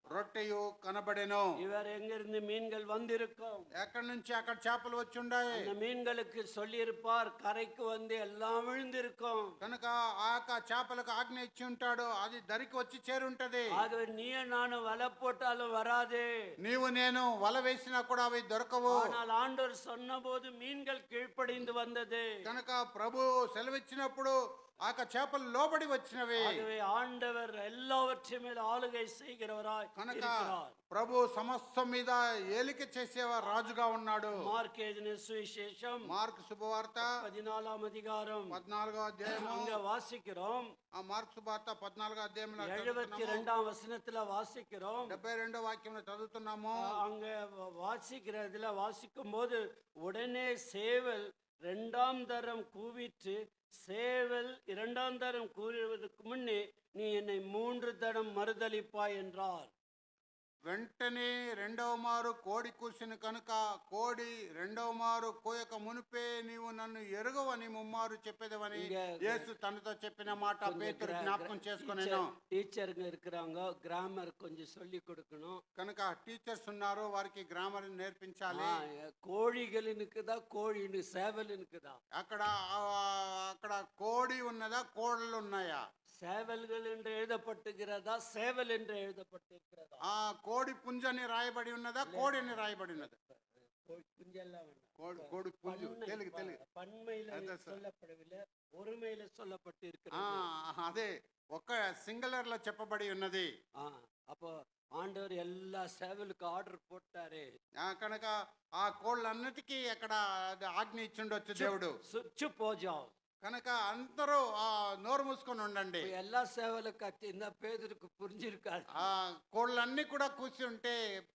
రొట్టెయు కనబడెను.
இவர் எங்கிருந்து மீன்கள் வந்திருக்கும்?
ఎక్కడి నుంచి అక్కడ చేపలు వచ్చి ఉన్నాయి.
அந்த மீன்களுக்கு சொல்லியிருப்பார், கரைக்கு வந்து எல்லாம் விழுந்திருக்கும்.
కనుక ఆ చేపలకు ఆజ్ఞ ఇచ్చి ఉంటాడు, అది దరికి వచ్చి చేరుంటది.
ஆகவே நீ நானும் வலை போட்டாலும் வராது.
నీవు నేను వల వేసినా కూడా అవి దొరకవు.
ஆனால் ஆண்டவர் சொன்னபோது மீன்கள் கீழ்ப்படிந்து வந்தது.
కనుక ప్రభు సెలవిచ్చినప్పుడు ఆ చేపలు లోబడి వచ్చినవి.
ஆகவே ஆண்டவர் எல்லாவற்றின் மேல் ஆளுகை செய்கிறவராய்
కనుక
இருக்கிறார்.
ప్రభు సమస్తం మీద ఏలిక చేసేవారు రాజుగా ఉన్నాడు.
మార్కు எழுதின சுவிசேஷம்
మార్కు శుభవార్త
14ஆம் அதிகாரம்
14వ అధ్యాయము.
அங்க வாசிக்கிறோம்.
ఆ మార్కు శుభవార్త 14వ అధ్యాయంలో
72ஆம் வசனத்துல வாசிக்கிறோம்.
72వ వాక్యంలో చదువుతున్నాము.
அங்க வாசிக்கிறதுல வாசிக்கும் போது, உடனே சேவல் 2ஆம் தரம் கூவிற்று. சேவல் 2ஆம் தரம் கூறுவதற்கு முன்னே நீ என்னை 3 தரம் மறுதலிப்பாய் என்றார்.
వెంటనే రెండవ మారు కోడి కూసిన కనుక కోడి రెండవ మారు కోయక మునిపే నీవు నన్ను ఎరుగవని ముమ్మారు చెప్పేదవని యేసు తనతో చెప్పిన మాట పేతురు జ్ఞాపకం చేసుకునేను.
టీచర్గా இருக்கிறாங்க, గ్రామర్ కొంచెం சொல்லி கொடுக்கணும்.
కనుక టీచర్స్ ఉన్నారు, వారికి గ్రామర్ నేర్పించాలి.
కోழிகளுக்குదా కోழிను సేవలునుకుదా?
అక్కడ కోడి ఉన్నదా కోడలు ఉన్నాయా?
சேவல்கள் என்று எழுதப்பட்டிருக்கிறதா, சேவல் என்று எழுதப்பட்டிருக்கிறதா?
కోడి పుంజని రాయబడి ఉన్నదా, కోడిని రాయబడి ఉన్నదా? కోడి పుంజు తెలుగు
பன்மையில சொல்லப்படவில்லை, ஒருமையில சொல்லப்பட்டிருக்கிறது.
అదే ఒక సింగులర్ లో చెప్పబడి ఉన్నది.
அப்போ ஆண்டவர் எல்லா சேவலுக்கு ஆர்டர் போட்டாரு.
కనుక ఆ కోళ్ళన్నిటికీ అక్కడ ఆజ్ఞ ఇచ్చిండొచ్చు దేవుడు.
చుప్ హో జాओ.
కనుక అందరూ నోరు మూసుకొని మూసుకొని ఉండండి.
எல்லா சேவலும் கத்தியிருந்தா பேதுருக்கு புரிஞ்சிருக்காது.
ఆ కోళ్ళన్నీ కూడా కూర్చి ఉంటే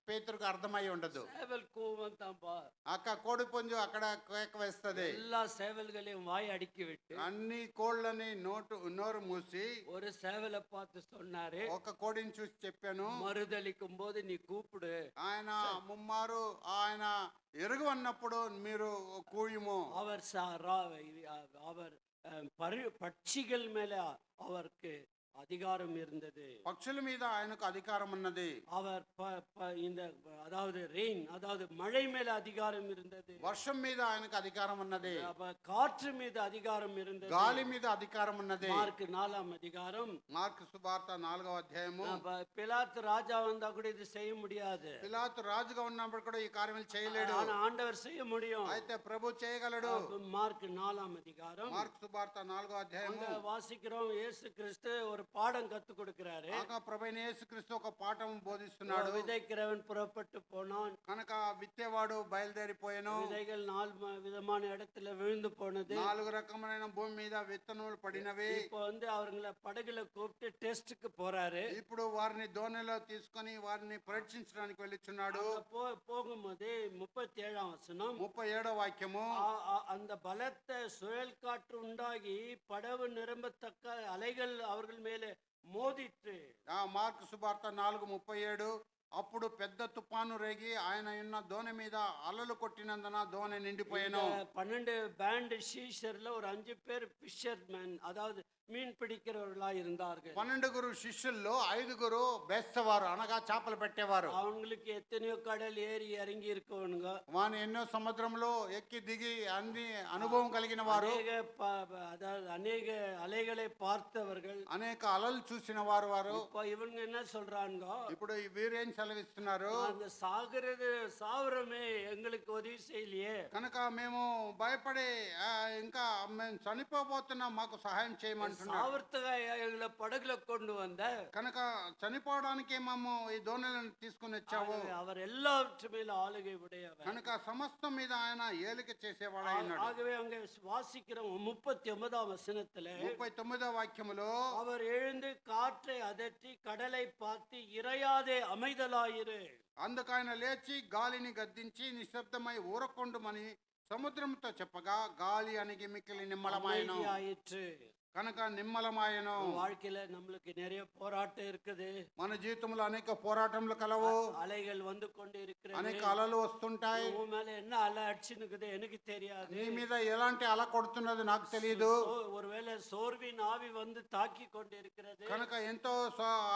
పేతురుకు అర్థమై ఉండదు.
சேவல் கூவம் தான்ப்பா.
కోడి పుంజు అక్కడ కేక వేస్తది.
எல்லா சேவல்களையும் வாய் அடக்கி விட்டு
అన్ని కోళ్ళని నోరు మూసి
ஒரு சேவலை பார்த்து சொன்னாரு,
ఒక కోడిని చూసి చెప్పాను,
மறுதளிக்கும் போது நீ கூப்பிடு.
ఆయన ముమ్మారు ఆయన ఎరుగు అన్నప్పుడు మీరు కూయుము.
அவர் அவர் பட்சிகள் மேல அவருக்கு அதிகாரம் இருந்தது.
పక్షుల మీద ఆయనకు అధికారం ఉన్నది.
அவர் இந்த அதாவது ரெயின் அதாவது மழை மேல அதிகாரம் இருந்தது.
వర్షం మీద ఆయనకు అధికారం ఉన్నది.
காற்று மீது அதிகாரம் இருந்தது.
గాలి మీద అధికారం ఉన్నది.
மார்க் 4ஆம் அதிகாரம்.
మార్కు సువార్త 4వ అధ్యాయము.
பிலாத்து ராஜா வந்தா கூட இது செய்ய முடியாது.
పిలాతు రాజుగా ఉన్నప్పుడు కూడా ఈ కార్యములు చేయలేడు.
ஆனா ஆண்டவர் செய்ய முடியும்.
అయితే ప్రభు చేయగలడు.
மார்க் 4ஆம் அதிகாரம்.
మార్కు సువార్త 4వ అధ్యాయము.
அங்க வாசிக்கிறோம், இயேசு கிறிஸ்து ஒரு பாடம் கத்து கொடுக்கிறாரு.
ప్రభువైన యేసుక్రీస్తు ఒక పాఠం బోధిస్తున్నాడు.
விதைக்கிறவன் புறப்பட்டு போனான்.
కనుక విత్తేవాడు బయలుదేరిపోయాను.
விதைகள் 4 விதமான இடத்துல விழுந்து போனது.
4 రకమైన భూమి మీద విత్తనాలు పడినవి.
இப்போ அவங்கள పడగల கூப்பிட்டு టెస్ట్కి போறாரு.
ఇప్పుడు వారిని దోణిలో తీసుకొని వారిని పరీక్షించడానికి వెళ్ళుచున్నాడు.
போகும்போது 37ஆம் வசனம்
37వ వాక్యము.
அந்த பலத்த சுழல் காற்று உண்டாகி படவு நிரம்பத்தக்க அலைகள் அவர்கள் மேலே మోదిట్టు.
మార్కు సువార్త 4:37. అప్పుడు పెద్ద తుఫాను రేగి ఆయన ఉన్న దోణి మీద అలలు కొట్టినందున దోణి నిండిపోయాను.
12 பேண்ட் சீஷர்ல ஒரு 5 பேர் ஃபிஷர்மேன், அதாவது மீன் பிடிக்கிறவர்களா இருந்தார்கள்.
12 శిష్యుల్లో 5 బేస్తవారు అనగా చేపలు పెట్టేవారు.
அவங்களுக்கு எத்தனையோ கடல் ஏறி இறங்கி இருக்கவனுங்க.
వారు ఎన్నో సముద్రంలో ఎక్కి దిగి అన్ని అనుభవం కలిగిన వారు.
அதாவது அநேக அலைகளை பார்த்தவர்கள்,
అనేక అలలు చూసిన వారు.
இப்போ இவங்க என்ன சொல்றாங்க,
ఇప్పుడు వీరేం సెలవిస్తున్నారు,
அந்த సావరమే எங்களுக்கு ఉదవి చేయலையே,
కనుక మేము భయపడి ఇంకా మేము చనిపోబోతున్నాం, మాకు సహాయం చేయమంటున్నారు.
సావర్తగా எங்களை పడగల கொண்டு வந்த,
కనుక చనిపోవడానికి మేము ఈ దోణిలను తీసుకుని వచ్చావు.
அவர் எல்லாவற்று மேல ஆளுகை உடையவர்.
కనుక సమస్తం మీద ఆయన ఏలిక చేసేవాడై ఉన్నాడు.
ஆகவே அங்கே வாசிக்கிறோம் 39ஆம் வசனத்துல
39వ వాక్యములో,
அவர் எழுந்து காற்றை அதட்டி கடலை பார்த்து இறையாதே அமைதலாயிரு.
అందుకు ఆయన లేచి గాలిని గద్దించి నిశ్శబ్దమై ఊరకొండుమని సముద్రంతో చెప్పగా గాలి అణిగి మిక్కిలి నిమ్మలమాయెను. కనుక నిమ్మలమాయెను.
வாழ்க்கையில நம்மளுக்கு நிறைய போராட்டம் இருக்குது.
మన జీవితంలో అనేక పోరాటములు కలవు.
அலைகள் வந்து கொண்டு இருக்கிறது.
అనేక అలలు వస్తుంటాయి.
உன் மேல என்ன அலை அடிச்சுனுக்குது எனக்கு தெரியாது.
నీ మీద ఎలాంటి అల కొడుతున్నది నాకు తెలియదు.
ஒருவேளை சோர்வின் ஆவி வந்து தாக்கி கொண்டு இருக்கிறது.
కనుక ఎంతో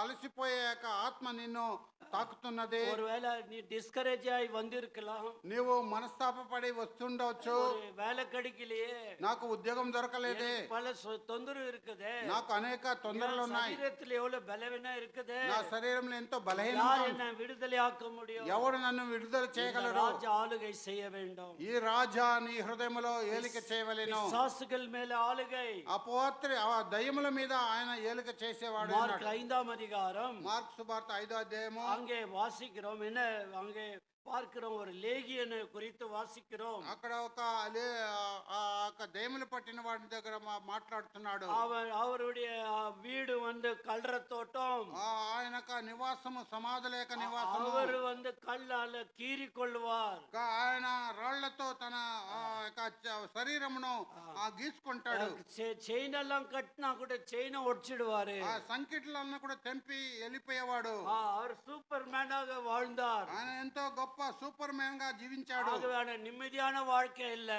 అలసిపోయాక ఆత్మ నిన్ను తాకుతున్నది.
ஒருவேளை நீ டிஸ்கரேஜ் ஆகி வந்திருக்கலாம்.
నీవు మనస్తాపపడి వస్తుండవచ్చు.
வேலை கிடைக்கலையே,
నాకు ఉద్యోగం దొరకలేదే,
பல தொந்தரவு இருக்குது,
నాకు అనేక తొందరలు ఉన్నాయి,
శరీరத்துல எவ்வளவு బలహీన இருக்குது,
నా శరీరంలో ఎంతో బలహీనత,
யார் என்ன விடுதலை ஆக்க முடியும்,
ఎవరు నన్ను విడుదల చేయగలరు,
ராஜா ஆளுகை செய்ய வேண்டும்,
ఈ రాజా నీ హృదయములో ఏలిక చేయవలెను,
பிசாசுகள் மேல ஆளுகை,
అపవాది దయ్యముల మీద ఆయన ఏలిక చేసేవాడు.
మార్కు 5ஆம் அதிகாரம்,
మార్కు సువార్త 5వ అధ్యాయము.
அங்கே வாசிக்கிறோம், என்ன அங்கே பார்க்கிறோம், ஒரு லேகியனை குறித்து வாசிக்கிறோம்.
అక్కడ ఒక దయ్యములు పట్టిన వాడి దగ్గర మాట్లాడుతున్నాడు.
அவருடைய வீடு வந்து கல்ற தோட்டம்,
ఆయనక నివాసము సమాధులేక నివాసము,
அவர் வந்து கல்லால கீறி கொள்வார்,
ఆయన రాళ్లతో తన శరీరమును గీసుకుంటాడు.
చైన్ எல்லாம் கட்டினா கூட செயினை ஒடிச்சிடுவாரு,
ఆ సంకెట్లన్నీ కూడా తెంపి వెళ్ళిపోయేవాడు.
அவர் சூப்பர் மேனாக வாழ்ந்தார்.
ఆయన ఎంతో గొప్ప సూపర్ మ్యాన్ గా జీవించాడు.
நிம்மதியான வாழ்க்கை இல்ல,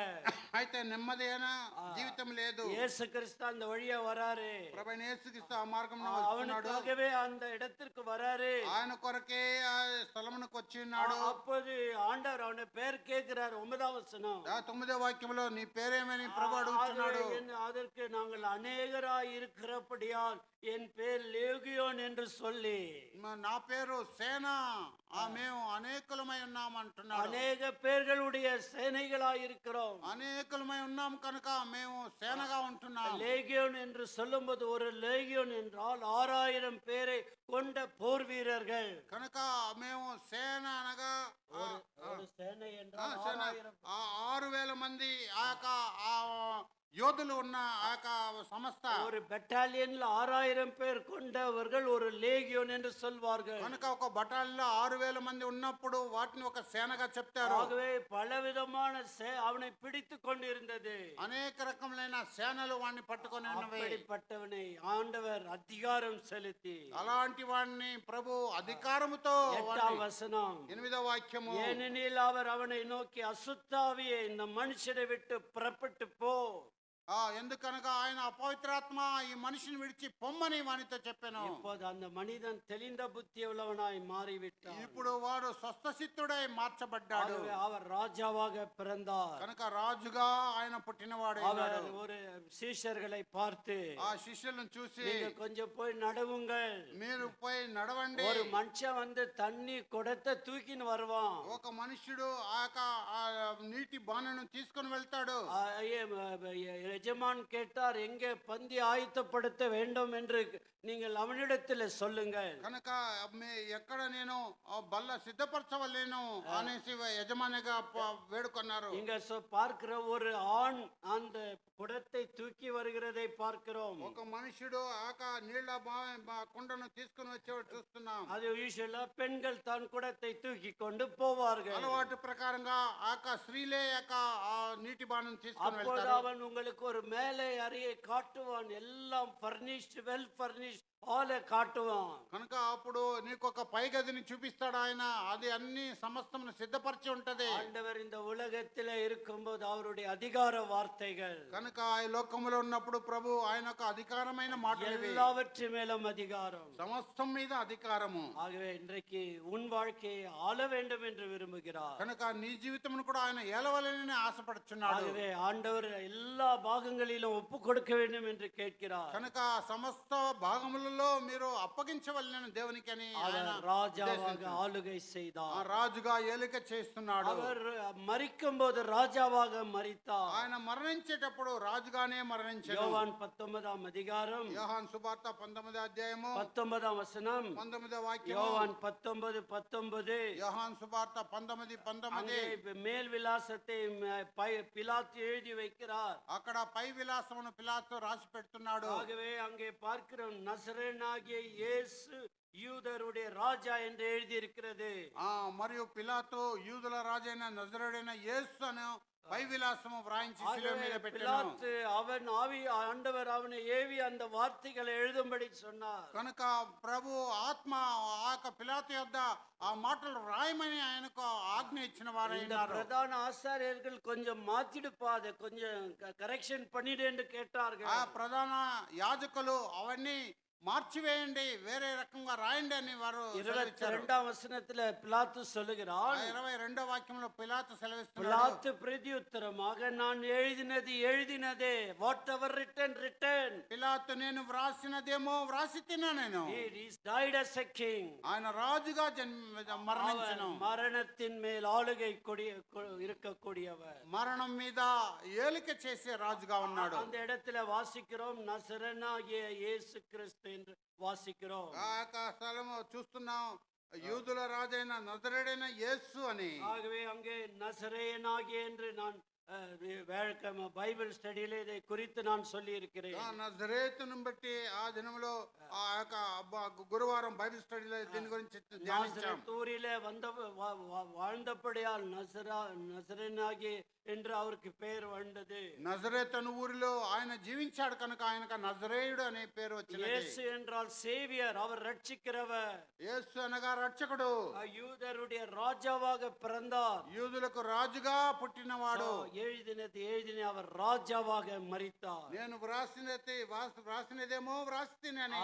అయితే నెమ్మదిైన జీవితం లేదు.
இயேசு கிறிஸ்து அந்த வழியா வராரு,
ప్రభువైన యేసుక్రీస్తు ఆ మార్గంలో వస్తున్నాడు.
அவனுக்காகவே அந்த இடத்திற்கு வராரு,
ఆయన కొరకే ఆ స్థలమునకు వచ్చి ఉన్నాడు.
அப்போது ஆண்டவர் அவன பேர் கேட்கிறார். 9ஆம் வசனம்
9వ వాక్యంలో నీ పేరేమని ప్రభు అడుగుతున్నాడు.
அதற்கு நாங்கள் அநேகராய் இருக்கிறபடியால் என் பேர் லேகியோன் என்று சொல்லி,
నా పేరు సేన, మేము అనేకులమై ఉన్నాం అంటున్నాడు.
అనేక పేர்களுடைய சேனைகளாய் இருக்கிறோம்,
అనేకులమై ఉన్నాం కనుక మేము సేనగా ఉంటున్నాం.
லேகியோன் என்று சொல்லும்போது ஒரு லேகியோன் என்றால் 6000 பேரை கொண்ட போர் வீரர்கள்.
కనుక మేము సేన అనగా
ஒரு சேனை என்றால்
6000 మంది యోధులు ఉన్న ఆ యొక్క సంస్థ.
ஒரு பெட்டாலியன்ல 6000 பேர் கொண்டவர்கள் ஒரு லேகியோன் என்று சொல்வார்கள்.
కనుక ఒక బటాలియన్లో 6,000 మంది ఉన్నప్పుడు వాటిని ఒక సేనగా చెప్తారు.
ஆகவே பலவிதமான அவனை பிடித்து கொண்டிருந்தது.
అనేక రకములైన సేనలు వాడిని పట్టుకొని ఉన్నవి.
அப்படிப்பட்டவனை ஆண்டவர் அதிகாரம் செலுத்தி
అలాంటి వాడిని ప్రభు అధికారముతో
8ஆம் வசனம்
8వ వాక్యము,
ஏனெனில் அவர் அவனை நோக்கி அசுத்தாவியே இந்த மனுஷனை விட்டு புறப்பட்டு போ.
ఎందుకనగా ఆయన అపవిత్రాత్మ ఈ మనిషిని విడిచి పొమ్మని వానితో చెప్పాను.
இப்போது அந்த மனிதன் தெளிந்த புத்தி உள்ளவனாய் மாறிவிட்டான்.
ఇప్పుడు వాడు స్వస్థసిద్ధుడై మార్చబడ్డాడు.
ஆகவே அவர் ராஜாவாக பிறந்தார்.
కనుక రాజుగా ఆయన పుట్టినవాడు.
அவர் ஒரு சீஷர்களை பார்த்து
ఆ శిష్యులను చూసి,
நீங்க கொஞ்சம் போய் நடவுங்கள்,
మీరు పోయి నడవండి.
ஒரு மனுஷன் வந்து தண்ணி குடத்தை தூக்கின்னு வருவான்.
ఒక మనుష్యుడు ఆ యొక్క నీటి బాణను తీసుకొని వెళ్తాడు.
எஜமான் கேட்டார், எங்கே பந்தி ஆயத்தப்படுத்த வேண்டும் என்று நீங்கள் அவனிடத்தில் சொல்லுங்கள்.
కనుక ఎక్కడ నేను బల్ల సిద్ధపరచవలేను అనేసి యజమానిగా వేడుకొన్నారు.
இங்க பார்க்கிற ஒரு ஆண் அந்த குடத்தை தூக்கி வருகிறதை பார்க்கிறோம்.
ఒక మనుషుడు ఆక నీళ్ళ కుండను తీసుకుని వచ్చేవాడు చూస్తున్నాం.
அது யூசுவலா பெண்கள் தான் குடத்தை தூக்கி கொண்டு போவார்கள்.
అలవాటు ప్రకారంగా ఆక స్త్రీలే యొక్క నీటి బాణను తీసుకొని
அப்போது
వెళ్తారు.
அவன் உங்களுக்கு ஒரு மேலே அறையை காட்டுவான், எல்லாம் ஃபர்னிஷ்ட், வெல் ஃபர்னிஷ்ட் ஆளை காட்டுவான்.
కనుక అప్పుడు నీకు ఒక పై గదిని చూపిస్తాడు ఆయన. అది అన్ని సమస్తమును సిద్ధపరిచి ఉంటది.
ஆண்டவர் இந்த உலகத்திலே இருக்கும்போது அவருடைய அதிகார வார்த்தைகள்,
కనుక ఈ లోకములో ఉన్నప్పుడు ప్రభు ఆయన యొక్క అధికారమైన మాటలు ఇవి.
எல்லாவற்று மேலும் அதிகாரம்,
సమస్తం మీద అధికారము.
ஆகவே இன்றைக்கு உன் வாழ்க்கையை ஆள வேண்டும் என்று விரும்புகிறார்.
కనుక నీ జీవితమును కూడా ఆయన ఏలవలెనని ఆశపడుచున్నాడు.
ஆகவே ஆண்டவர் எல்லா பாகங்களிலும் ஒப்பு கொடுக்க வேண்டும் என்று கேட்கிறார்.
కనుక సమస్త భాగములలో మీరు అప్పగించవలెనని దేవునికి అని ఆయన
ராஜாவாக ஆளுகை செய்தார்.
రాజుగా ఏలిక చేస్తున్నాడు.
அவர் மரிக்கும் போது ராஜாவாக மரித்தார்.
ఆయన మరణించేటప్పుడు రాజుగానే మరణించాడు.
யோவான் 19ஆம் அதிகாரம்
యోహాను సువార్త 19వ అధ్యాయము
19ஆம் వచనం,
19వ వాక్యం.
யோவான் 19:19.
యోహాను సువార్త 19:19.
அங்கே மேல் விலாசத்தை பிலாத்து எழுதி வைக்கிறார்.
అక్కడ పై విలాసమును పిలాతు రాసి పెడుతున్నాడు.
ஆகவே அங்கே பார்க்கிறோம், நசரேயனாகிய இயேசு யூதருடைய ராஜா என்று எழுதி இருக்கிறது.
మరియు పిలాతు యూదుల రాజైన నజరేయుడైన యేసు అనే పై విలాసము వ్రాయించి శిలువ మీద పెట్టాడు.
பிலாத்து அவன் ஆண்டவர் அவனை ஏவி அந்த வார்த்தைகளை எழுதும்படி சொன்னார்.
కనుక ప్రభు ఆత్మ ఆ పిలాతు యొద్ద ఆ మాటలు రాయమని ఆయనకు ఆజ్ఞ ఇచ్చిన వారైనారు.
பிரதான ஆசாரியர்கள் கொஞ்சம் மாத்திடுப்பா, அதை கொஞ்சம் கரெக்ஷன் பண்ணிடு என்று கேட்டார்கள்.
ఆ ప్రధాన యాజకులు అవన్నీ మార్చివేయండి, వేరే రకంగా రాయండి అని వారు
22ஆம் வசனத்துல பிலாத்து சொல்லுகிறான்.
22వ వాక్యంలో పిలాతు సెలవిస్తున్నాడు.
பிலாத்து பிரதியுத்தரமாக, நான் எழுதினது எழுதினதே, வாட் ఎవర్ రిటన్ రిటన్.
పిలాతు నేను వ్రాసినదేమో వ్రాసి తిన్నా నేను.
He is died as a king.
ఆయన రాజుగా మరణించను.
மரணத்தின் மேல் ஆளுகை இருக்கக்கூடியவர்,
మరణం మీద ఏలిక చేసే రాజుగా ఉన్నాడు.
அந்த இடத்துல வாசிக்கிறோம், நசரேயனாகிய இயேசு கிறிஸ்து என்று வாசிக்கிறோம்.
ఆ యొక్క స్థలము చూస్తున్నాం, యూదుల రాజైన నజరేయుడైన యేసు అని.
ஆகவே அங்கே நசரேயனாகிய என்று நான் బైబిల్ స్టడీలో ఇదే குறித்து நான் சொல்லி இருக்கிறேன்.
నజరేతును బట్టి ఆ దినములో ఆ యొక్క గురువారం బైబిల్ స్టడీలో దీని గురించి ధ్యానించాం.
தூரிலே வாழ்ந்தபடியால் நசரேயனாகிய என்று அவருக்கு பெயர் வந்தது.
నజరేతను ఊరిలో ఆయన జీవించాడు కనుక ఆయనకు నజరేయుడు అనే పేరు వచ్చింది.
యేసు என்றால் சேவியர், அவர் ரட்சிக்கிறவர்.
యేసు అనగా రక్షకుడు.
யூதருடைய ராஜாவாக பிறந்தார்.
యూదులకు రాజుగా పుట్టినవాడు.
எழுதின அவர் ராஜாவாக மரித்தார்.
నేను వ్రాసినదేమో వ్రాసితేనని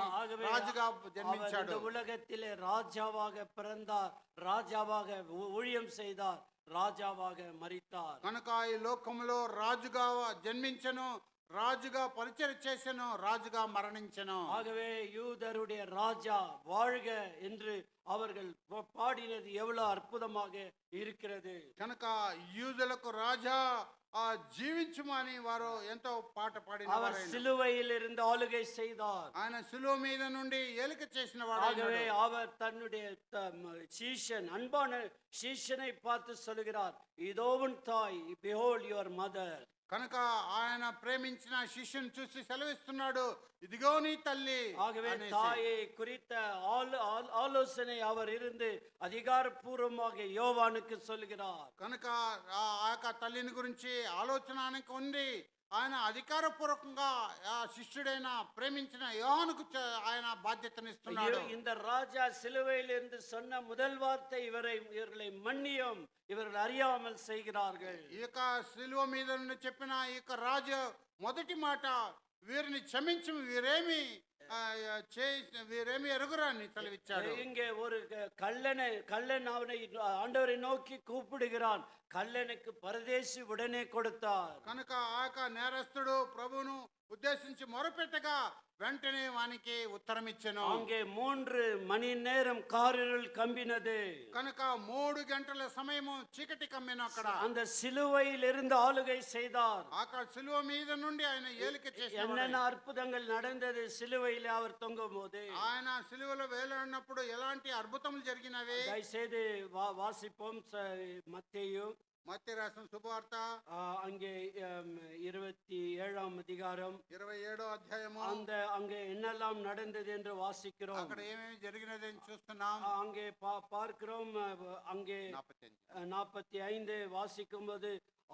రాజుగా జన్మించాడు.
இந்த உலகத்திலே ராஜாவாக பிறந்தார், ராஜாவாக ஊழியம் செய்தார், ராஜாவாக மரித்தார்.
కనుక ఈ లోకములో రాజుగా జన్మించను, రాజుగా పరిచయం చేసెను, రాజుగా మరణించెను.
ஆகவே யூதருடைய ராஜா வாழ்க என்று அவர்கள் பாடினது எவ்வளவு அற்புதமாக இருக்கிறது.
కనుక యూదులకు రాజా జీవించుమని వారు ఎంతో పాట పాడిన
அவர் சிலுவையில் இருந்து ஆளுகை செய்தார்.
ఆయన సిలువ మీద నుండి ఏలిక చేసిన వాడు.
ஆகவே அவர் தன்னுடைய சீஷன், அன்பான சீஷனை பார்த்து சொல்கிறார், இதோ உன் தாய், behold your mother.
కనుక ఆయన ప్రేమించిన శిష్యుని చూసి సెలవిస్తున్నాడు, ఇదిగో నీ తల్లి
ஆகவே
అనేసి.
தாயை குறித்த ஆலோசனை அவர் இருந்து அதிகாரப்பூர்வமாக யோவானுக்கு சொல்கிறார்.
కనుక ఆ యొక్క తల్లిని గురించి ఆలోచన ఆయనకు ఉంది. ఆయన అధికారపూర్వకంగా ఆ శిష్యుడైన ప్రేమించిన యోహానుకు ఆయన బాధ్యతనిస్తున్నాడు.
இந்த ராஜா சிலுவையிலிருந்து சொன்ன முதல் வார்த்தை இவர்களை மன்னியும், இவர்கள் அறியாமல் செய்கிறார்கள்.
ఈ యొక్క శిలువ మీద నుండి చెప్పిన ఈ యొక్క రాజు మొదటి మాట, వీరిని క్షమించి వీరేమి ఎరుగురా అని సెలవిచ్చాడు.
இங்கே ஒரு கள்ளன் அவனை ஆண்டவரை நோக்கி கூப்பிடுகிறான். కళ్ళెనకు పరదేశి ఉడనే కొడతార్.
కనుక ఆ యొక్క నేరస్తుడు ప్రభువును ఉద్దేశించి మొరపెట్టగా వెంటనే వానికి ఉత్తరం ఇచ్చెను.
அங்கே 3 மணி நேரம் காரிருள் கம்பினது.
కనుక 3 గంటల సమయము చీకటి కమ్మెను అక్కడ.
அந்த சிலுவையில் இருந்து ஆளுகை செய்தார்.
ఆ సిలువ మీద నుండి ఆయన ఏలిక చేశాడు.
என்னென்ன அற்புதங்கள் நடந்தது சிலுவையில் அவர் தொங்கும்போது.
ఆయన సిలువలో వేలాడినప్పుడు ఎలాంటి అద్భుతములు జరిగినవి
దయచేసి వాసిపోం మత్తేయు
మత్తయి రాసిన శుభవార్త
அங்கே 27ஆம் அதிகாரம்
27వ అధ్యాయము.
அங்கே என்னெல்லாம் நடந்தது என்று வாசிக்கிறோம்.
అక్కడ ఏమేమి జరిగినది అని చూస్తున్నాం.
அங்கே பார்க்கிறோம். அங்கே 45 வாசிக்கும்போது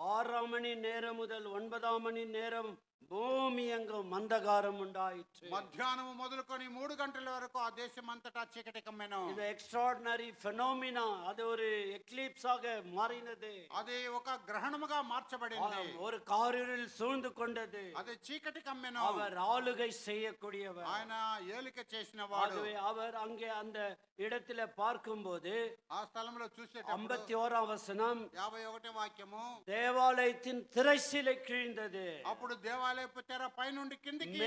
6ஆம் மணி நேரம் முதல் 9ஆம் மணி நேரம் భూమి எங்கும் மந்தகாரம் உண்டாயிற்று.
మధ్యాహ్నం మొదలుకొని 3 గంటల వరకు ఆ దేశం అంతటా చీకటి కమ్మెను.
இது ఎక్స్ట్రాడినరీ ఫెనోమినా. அது ஒரு எக்லிப்ஸ் ஆக மாறினது.
అది ఒక గ్రహణముగా మార్చబడింది.
ஒரு காரிருள் சூழ்ந்து கொண்டது.
అది చీకటి కమ్మెను.
அவர் ஆளுகை செய்யக்கூடியவர்.
ఆయన ఏలిక చేసిన వాడు.
அவர் అங்கே அந்த இடத்துல பார்க்கும்போது
ఆ స్థలంలో చూసేటప్పుడు
51ஆம் வசனம்
51వ వాక్యము,
தேவாலயத்தின் திரைச்சீலை கிழிந்தது.
అప్పుడు దేవాలయపు తెర పైనుండి కిందికి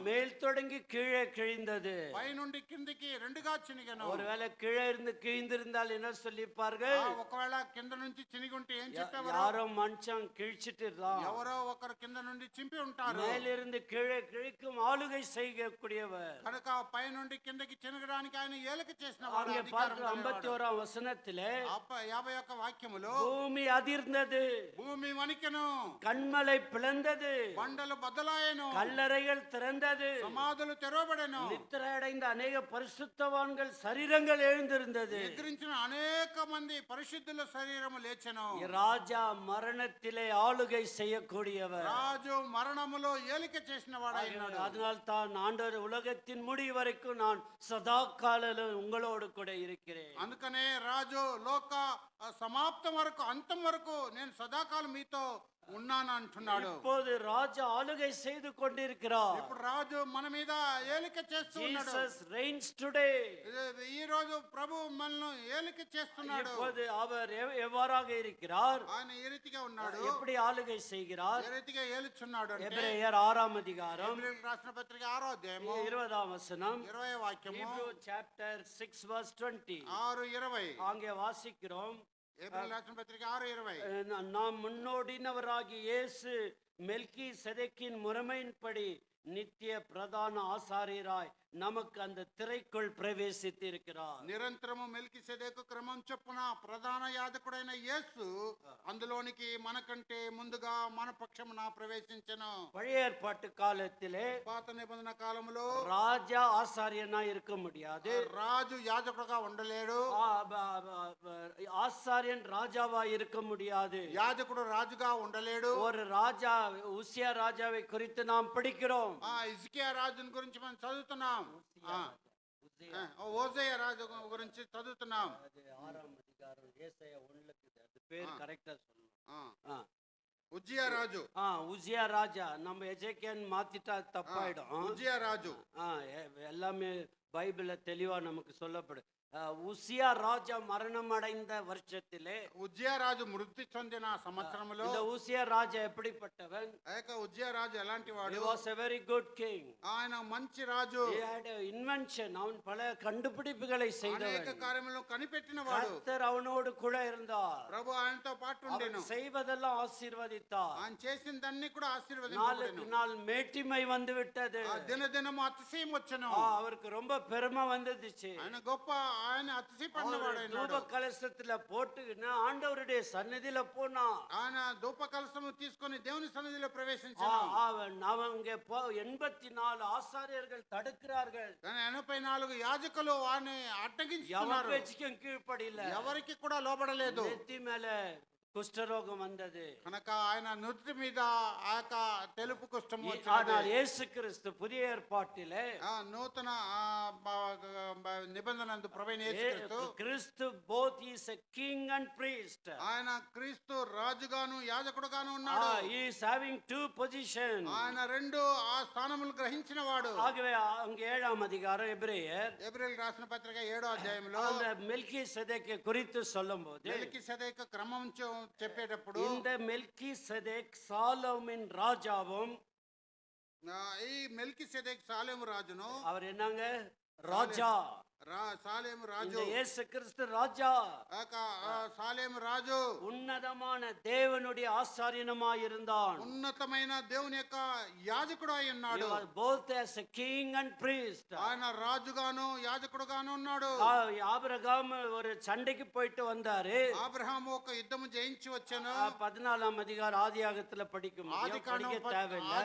மேல் தொடங்கி கீழே கிழிந்தது.
పైనుండి కిందికి రెండుగా చినిగెను.
ஒருவேளை கீழே இருந்து கிழிந்திருந்தால் என்ன சொல்லிப்பார்கள்?
ఒకవేళ కింద నుంచి చినిగుంటే ఏం చెప్పేవారు?
யாரோ மனுஷன் கிழிச்சிட்டு
ఎవరో ఒకరు కింద నుండి చింపి ఉంటారు.
மேலிருந்து கீழே கிழிக்கும் ஆளுகை செய்யக்கூடியவர்.
కనుక పైనుండి కిందకి చినగడానికి ఆయన ఏలిక చేసిన వాడు.
அங்கே பார்க்கிறோம் 51ஆம் வசனத்திலே
51వ వాక్యములో,
பூமி அதிர்ந்தது,
భూమి వణికెను,
கண்மலை பிளந்தது,
బండలు బద్దలాయెను,
கல்லறைகள் திறந்தது,
సమాధులు తెరవబడెను,
நித்திரை அடைந்த அநேக பரிசுத்தவான்கள் சரீரங்கள் எழுந்திருந்தது.
నిద్రించిన అనేక మంది పరిశుద్ధుల శరీరము లేచెను.
ராஜா மரணத்திலே ஆளுகை செய்யக்கூடியவர்.
రాజు మరణములో ఏలిక చేసిన వాడైనాడు.
அதனால் தான் ஆண்டவர் உலகத்தின் முடிவு வரைக்கும் நான் சதா காலம் உங்களோடு கூட இருக்கிறேன்.
అందుకనే రాజు లోక సమాప్తం వరకు, అంతం వరకు నేను సదాకాలం మీతో ఉన్నాను అంటున్నాడు.
இப்போது ராஜா ஆளுகை செய்து கொண்டிருக்கிறார்.
ఇప్పుడు రాజు మన మీద ఏలిక చేస్తూ ఉన్నాడు.
Jesus reigns today.
ఈ రోజు ప్రభు మనల్ని ఏలిక చేస్తున్నాడు.
இப்போது அவர் எவ்வாறாக இருக்கிறார்?
ఆయన ఏ రీతిగా ఉన్నాడు?
எப்படி ஆளுகை செய்கிறார்?
ఏ రీతిగా ఏలుచున్నాడు అంటే,
எபிரேயர் 6ஆம் அதிகாரம்
హెబ్రీయులకు రాసిన పత్రిక 6వ అధ్యాయము
20ஆம் వచனம்,
20వ వాక్యము,
Hebrew chapter 6 verse 20.
6:20.
அங்கே வாசிக்கிறோம்.
హెబ్రీయులకు రాసిన పత్రిక 6:20.
நாம் முன்னோடினவராகிய இயேசு மெல்கி செதேக்கின் முறைமையின்படி நித்திய பிரதான ஆசாரியராய் நமக்கு அந்த திரைக்குள் பிரவேசித்து இருக்கிறார்.
నిరంతరము మెల్కీసెదెకు క్రమం చొప్పున ప్రధాన యాజకుడైన యేసు అందులోనికి మనకంటే ముందుగా మన పక్షమున ప్రవేశించెను.
பழைய ஏற்பாட்டு காலத்திலே
పాత నిబంధన కాలములో
ராஜா ஆசாரியனா இருக்க முடியாது.
రాజు యాజకుడుగా ఉండలేడు.
ஆசாரியன் ராஜாவா இருக்க முடியாது.
యాజకుడు రాజుగా ఉండలేడు.
ஒரு ராஜா உசியா ராஜாவை குறித்து நாம் படிக்கிறோம்.
హిజ్కియా రాజుని గురించి మనం చదువుతున్నాం. ఓజయ రాజు గురించి చదువుతున్నాం.
6ஆம் அதிகாரம் ஏசாயா 1க்கு அது பேர் கரெக்ட்டா சொல்லணும்.
ఉజ్జియా రాజు.
உசியா ராஜா நம்ம எஜேக்கியன் மாத்திட்டா தப்பாயிடும்.
ఉజ్జియా రాజు
எல்லாமே பைபிள்ல தெளிவா நமக்கு சொல்லப்படும். உசியா ராஜா மரணம் அடைந்த வருஷத்திலே,
ఉజ్జియా రాజు మృతి చెందిన సంవత్సరములో,
இந்த உசியா ராஜா எப்படிப்பட்டவன்?
ఉజ్జియా రాజు ఎలాంటి వాడు?
He was a very good king.
ఆయన మంచి రాజు.
He had an invention. அவன் பல கண்டுபிடிப்புகளை செய்தவன்.
అనేక కార్యములను కనిపెట్టిన వాడు.
கர்த்தர் அவனோடு கூட இருந்தார்.
ప్రభు ఆయనతో పాటు ఉండెను.
அவன் செய்வதெல்லாம் ஆசீர்வதித்தார்.
ఆయన చేసినదన్నీ కూడా ఆశీర్వదింపబడెను.
நாளுக்கு நாள் மேட்டிமை வந்து விட்டது.
దినదినము అతిశయం వచ్చెను.
அவருக்கு ரொம்ப பெருமை வந்துச்சு.
ఆయన గొప్ప ఆయన అతిశయపడిన
தூப
వాడైనాడు.
கலசத்துல போட்டுக்கின்னு ஆண்டவருடைய சந்நிதியில போனான்.
ఆయన ధూప కలశము తీసుకొని దేవుని సన్నిధిలో ప్రవేశించాడు.
அவன் அங்கே 84 ஆசாரியர்கள் தடுக்கிறார்கள்.
84 యాజకులు వారిని
எவன்
అడ్డగించుతున్నారు.
பேச்சுக்கும் கீழ்ப்படியில.
ఎవరికి కూడా లోబడలేదు.
நெத்தி மேல குஷ்டரோகம் வந்தது.
కనుక ఆయన నుదుటి మీద ఆ యొక్క తెలుపు కుష్ఠం
ஆனால்
వచ్చింది.
இயேசு கிறிஸ்து புதிய ஏற்பாட்டிலே
నూతన నిబంధన ప్రవీణ యేసుక్రీస్తు
கிறிஸ்து both is a king and priest.
ఆయన క్రీస్తు రాజుగాను యాజకుడుగాను ఉన్నాడు.
He is having two positions.
ఆయన రెండు ఆ స్థానములు గ్రహించిన వాడు.
ஆகவே அங்கே 7ஆம் அதிகாரம் எபிரேயர்
ఏప్రిల్ రాసిన పత్రిక 7వ అధ్యాయంలో
அந்த மெல்கிசேதேக்கை குறித்து சொல்லும்போது
మెల్కీసెదెకు క్రమం చెప్పేటప్పుడు
இந்த மெல்கிசேதேக் சாலோமின் ராஜாவும்
ఈ మెల్కీసెదెకు సాలేము రాజును
அவர் என்னங்க ராஜா.
సాలేము రాజు
இந்த இயேசு கிறிஸ்து ராஜா
సాలేము రాజు
ఉన్నతமான தேவனுடைய ஆசாரியனமாய் இருந்தான்.
ఉన్నతమైన దేవుని యొక్క యాజకుడు అయి ఉన్నాడు.
both as a king and priest.
ఆయన రాజుగాను యాజకుడుగాను ఉన్నాడు.
ஆபிரகாம் ஒரு சண்டைக்கு போயிட்டு வந்தாரு.
ఆబ్రహాము ఒక యుద్ధము జయించి వచ్చాను.
14ஆம் அதிகாரம் ஆதியாகமத்துல படிக்கும்
ఆదికాండం
படிக்க தேவையில்லை.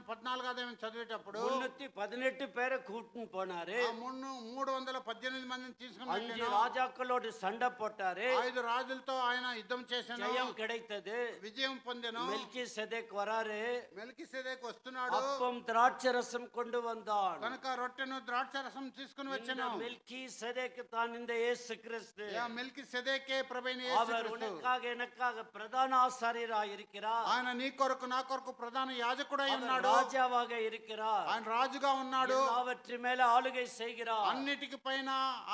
14వ అధ్యాయం చదివేటప్పుడు
318 பேரை கூட்டின்னு போனாரு.
318 మందిని తీసుకుని
5
వెళ్ళాను.
ராஜாக்களோடு சண்டை போட்டாரு.
5 రాజులతో ఆయన యుద్ధం చేశాను.
ஜெயம் கிடைத்தது.
విజయం పొందాను.
மெல்கிசேதேக் வராரு.
మెల్కీసెదెకు వస్తున్నాడు.
அப்பம் திராட்சரசம் கொண்டு வந்தான்.
కనుక రొట్టెను ద్రాక్షారసం తీసుకుని వచ్చాను.
மெல்கிசேதேக் தான் இந்த இயேசு கிறிஸ்து.
మెల్కీసెదెకే ప్రభువైన
அவர்
యేసుక్రీస్తు.
உனக்காக எனக்காக பிரதான ஆசாரியராய் இருக்கிறார்.
ఆయన నీ కొరకు నా కొరకు ప్రధాన యాజకుడై
அவர்
ఉన్నాడు.
ராஜாவாக இருக்கிறார்.
ఆయన రాజుగా ఉన్నాడు.
எல்லாவற்றி மேல ஆளுகை செய்கிறார்.
అన్నిటికి పైన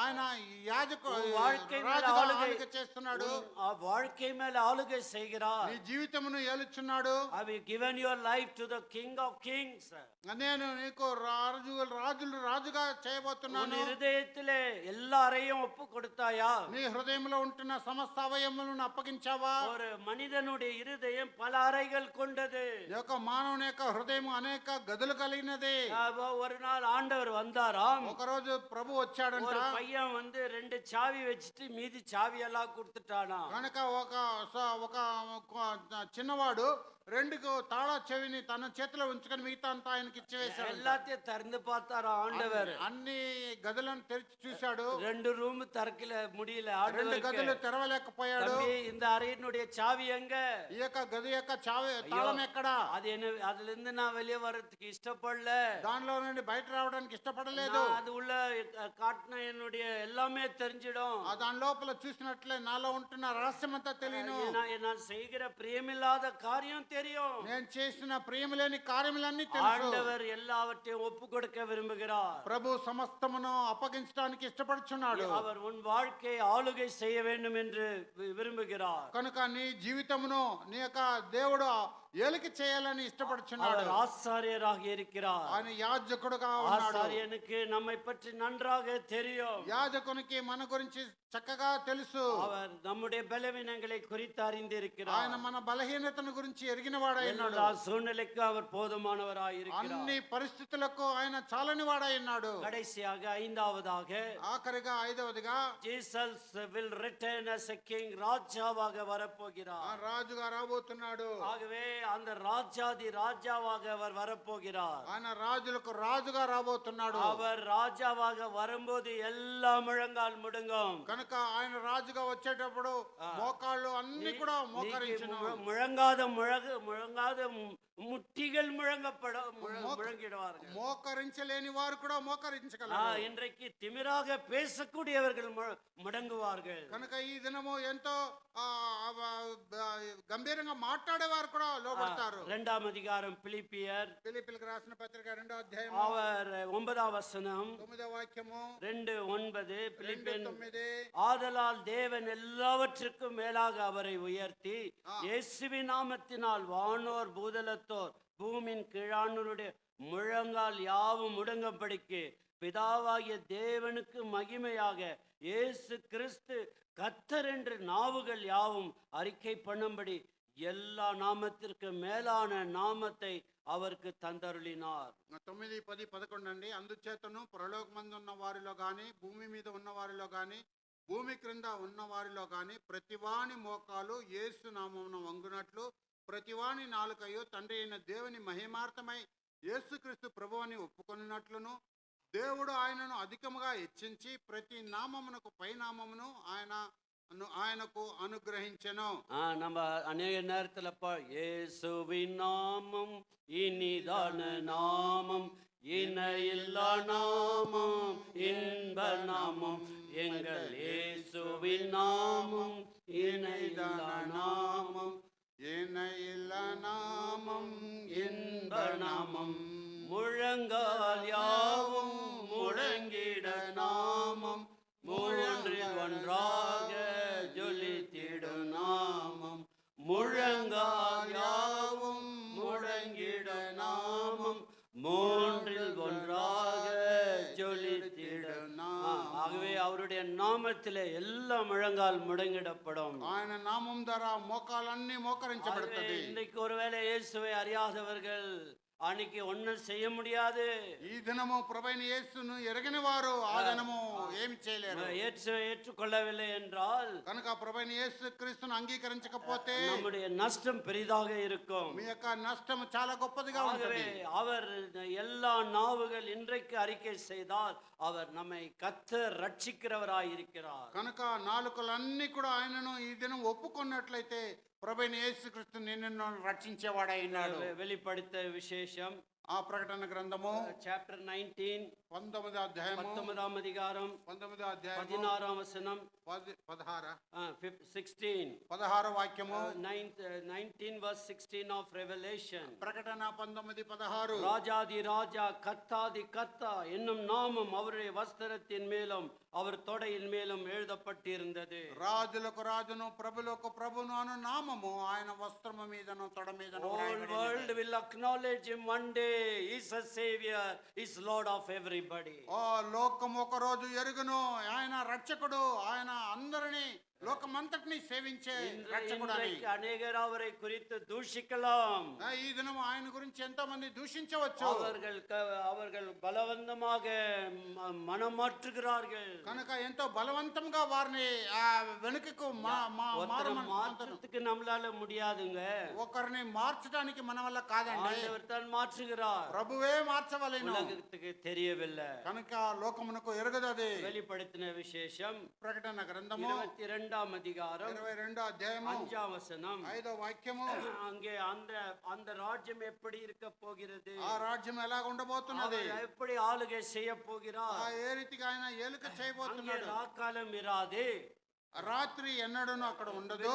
ఆయన యాజకుడు
வாழ்க்கை மேல
రాజుగా
ஆளுகை
ఆளுగ చేస్తున్నాడు.
வாழ்க்கை மேல ஆளுகை செய்கிறார்.
నీ జీవితమును ఏలుచున్నాడు.
Have you given your life to the King of Kings?
నేను నీకు రాజుగా
உன்
చేయబోతున్నాను.
இருதயத்திலே எல்லாரையும் ஒப்பு கொடுத்தாயா?
నీ హృదయంలో ఉంటున్న సమస్త అవయములను అప్పగించావా?
ஒரு மனிதனுடைய இருதயம் பல அறைகள் கொண்டது.
ఈ యొక్క మానవుని యొక్క హృదయం అనేక గదులు కలిగినది.
ஒரு நாள் ஆண்டவர் வந்தாராம்.
ఒకరోజు ప్రభు వచ్చాడంట.
ஒரு பையன் வந்து 2 சாவி வச்சுட்டு மீதி சாவி எல்லாம் கொடுத்துட்டானா.
కనుక ఒక చిన్నవాడు 2 తాళా చెవిని తన చేతిలో ఉంచుకొని మిగతా అంతా ఆయనకి ఇచ్చివేశాడు.
எல்லாத்தையும் திறந்து பார்த்தாரா ஆண்டவர்.
అన్ని గదులను తెరిచి చూశాడు.
2 ரூம் திறக்கல முடியல
2
ஆண்டவருக்கு.
గదులు తెరవలేకపోయాడు.
தம்பி, இந்த அறையினுடைய சாவி எங்க?
ఈ యొక్క గది యొక్క తాళం ఎక్కడ?
அது என்ன, அதுல இருந்து நான் வெளியே வர்றதுக்கு இஷ்டப்படல.
దానిలో నుండి బయట రావడానికి ఇష్టపడలేదు.
நான் அது உள்ள காட்டின என்னுடைய எல்லாமே தெரிஞ்சிடும்.
దాని లోపల చూసినట్లే నాలో ఉంటున్న రహస్యం అంతా తెలియను.
நான் செய்கிற பிரியமில்லாத காரியம் தெரியும்.
నేను చేసిన ప్రియములేని కార్యములన్నీ తెలుసు.
ஆண்டவர் எல்லாவற்றையும் ஒப்பு கொடுக்க விரும்புகிறார்.
ప్రభు సమస్తమును అప్పగించడానికి ఇష్టపడుచున్నాడు.
அவர் உன் வாழ்க்கையை ஆளுகை செய்ய வேண்டும் என்று விரும்புகிறார்.
కనుక నీ జీవితమును నీ యొక్క దేవుడు ఏలిక చేయాలని ఇష్టపడుచున్నాడు.
அவர் ஆசாரியராக இருக்கிறார்.
ఆయన యాజకుడుగా ఉన్నాడు.
ஆசாரியனுக்கு நம்மை பற்றி நன்றாக தெரியும்.
యాజకునికి మన గురించి చక్కగా తెలుసు.
அவர் நம்முடைய பலவீனங்களை குறித்து அறிந்திருக்கிறார்.
ఆయన మన బలహీనతను గురించి ఎరిగిన వాడై ఉన్నాడు.
எல்லா சூழ்நிலைக்கு அவர் போதுமானவராய் இருக்கிறார்.
అన్ని పరిస్థితులకు ఆయన చాలని వాడై ఉన్నాడు.
கடைசியாக 5ஆவதாக
ఆఖరిగా 5వదిగా
Jesus will return as a king. ராஜாவாக வரப்போகிறார்.
రాజుగా రాబోతున్నాడు.
ஆகவே அந்த ராஜாதி ராஜாவாக அவர் வரப்போகிறார்.
ఆయన రాజులకు రాజుగా రాబోతున్నాడు.
அவர் ராஜாவாக வரும்போது எல்லா முழங்கால் முடங்கும்.
కనుక ఆయన రాజుగా వచ్చేటప్పుడు మోకాళ్ళు అన్ని కూడా మోకరించును.
முழங்காத முட்டிகள் முழங்கிடுவார்கள்.
మోకరించలేని వారు కూడా మోకరించగలరు.
இன்றைக்கு திமிராக பேசக்கூடியவர்கள் முடங்குவார்கள்.
కనుక ఈ దినము ఎంతో గంభీరంగా మాట్లాడేవారు కూడా లోబడతారు.
2ஆம் அதிகாரம் பிலிப்பியர்
ఫిలిప్పీయులకు రాసిన పత్రిక 2వ అధ్యాయం
அவர் 9ஆம் வசனம்
9వ వాక్యము
2:9 பிலிப்பியர்
2:9
ஆதலால் தேவன் எல்லாவற்றுக்கும் மேலாக அவரை உயர்த்தி இயேசுவின் நாமத்தினால் வானோர் பூதலத்தோர் பூமியின் கீழானோருடைய முழங்கால் யாவும் முடங்கும்படிக்கு பிதாவாகிய தேவனுக்கு மகிமையாக இயேசு கிறிஸ்து கர்த்தர் என்று நாவுகள் யாவும் அறிக்கை பண்ணும்படி எல்லா நாமத்திற்கு மேலான நாமத்தை அவருக்கு தந்தருளினார்.
9, 10, 11 అండి. అందుచేతను పరలోకమందున్న వారిలో గాని భూమి మీద ఉన్న వారిలో గాని భూమి క్రింద ఉన్న వారిలో గాని ప్రతివాని మోకాలు యేసు నామమున వంగునట్లు ప్రతివాని నాలుకయు తండ్రి అయిన దేవుని మహిమార్థమై యేసుక్రీస్తు ప్రభువని ఒప్పుకొనున్నట్లును దేవుడు ఆయనను అధికముగా హెచ్చించి ప్రతి నామమునకు పైనామమును ఆయనకు అనుగ్రహించెను.
நம்ம அநேக நேரத்துல இயேசுவின் நாமம் இனிதான நாமம், இணையில்லா நாமம், இன்ப நாமம், எங்கள் இயேசுவின் நாமம் இணையில்லா நாமம்,
இணையில்ல நாமம்
இன்ப நாமம், முழங்கால் யாவும் முழங்கிட நாமம், மூன்றில் ஒன்றாக ஜொலித்திடு நாமம், முழங்கால் யாவும் முழங்கிட நாமம், மூன்றில் ஒன்றாக ஜொலித்திடு நாமம். ஆகவே அவருடைய நாமத்திலே எல்லா முழங்கால் முடங்கிடப்படும்.
ఆయన నామం ద్వారా మోకాలన్నీ మోకరించబడుతుంది.
இன்றைக்கு ஒருவேளை இயேசுவை அறியாதவர்கள் அன்னைக்கு ஒன்னும் செய்ய முடியாது.
ఈ దినము ప్రభువైన యేసును ఎరగని వారు ఆ దినము ఏమి చేయలేరు.
இயேசுவை ஏற்றுக்கொள்ளவில்லை என்றால்,
కనుక ప్రభువైన యేసు క్రీస్తును అంగీకరించకపోతే
நம்முடைய நஷ்டம் பெரிதாக இருக்கும்.
మీ యొక్క నష్టం చాలా గొప్పదిగా
ஆகவே
ఉంటుంది.
அவர் எல்லா நாவுகள் இன்றைக்கு அறிக்கை செய்தால் அவர் நம்மை கர்த்தர் ரட்சிக்கிறவராய் இருக்கிறார்.
కనుక నాలుకలన్నీ కూడా ఆయనను ఈ దినం ఒప్పుకున్నట్లయితే ప్రభువైన యేసుక్రీస్తు నిన్ను రక్షించేవాడై ఉన్నాడు.
வெளிப்படுத்த விசேஷம்
ఆ ప్రకటన గ్రంథము
చాప్టర్ 19
19వ అధ్యాయము
19ஆம் அதிகாரம்
19వ అధ్యాయము
16ஆம் வசனம்
16
16
వాక్యము
19 verse 16 of Revelation.
ప్రకటన 19:16
ராஜாதி ராஜா கர்த்தாதி கர்த்தா என்னும் நாமம் அவருடைய வஸ்திரத்தின் மேலும் அவர் தொடையின் மேலும் எழுதப்பட்டிருந்தது.
రాజులకు రాజును ప్రభులకు ప్రభును అను నామము ఆయన వస్త్రము మీదను తొడ మీదను
All world will acknowledge him one day. He is a savior, he is Lord of everybody.
ఆ లోకం ఒక రోజు ఎరుగును ఆయన రక్షకుడు, ఆయన అందరినీ లోకమంతటిని సేవించే రక్షకుడు అని.
இன்றைக்கு அநேகர் அவரை குறித்து தூஷிக்கலாம்.
ఈ దినం ఆయన గురించి ఎంతో మంది దూషించవచ్చు.
அவர்கள் பலவந்தமாக மனமாற்றுகிறார்கள்.
కనుక ఎంతో బలవంతంగా వారిని వెనుకకు
மாற்றத்துக்கு நம்மளால முடியாதுங்க.
ఒకరిని మార్చడానికి మన వల్ల కాదండి.
ஆண்டவர் தான் மாற்றுகிறார்.
ప్రభువే మార్చవలెను.
உலகத்துக்கு தெரியவில்லை.
కనుక లోకమునకు ఎరగదది.
வெளிப்படுத்தின விசேஷம்
ప్రకటన గ్రంథము
22ஆம் அதிகாரம்
22వ అధ్యాయము
5ஆம் వசனம்.
5వ వాక్యము
அங்கே அந்த ராஜ்யம் எப்படி இருக்க போகிறது,
ఆ రాజ్యం ఎలా ఉండబోతున్నది,
எப்படி ஆளுகை செய்ய போகிறார்,
ఏ రీతిగా ఆయన ఏలుక చేయబోతున్నాడు.
ராக்காலம் இராது,
రాత్రి ఎన్నడూను అక్కడ ఉండదు.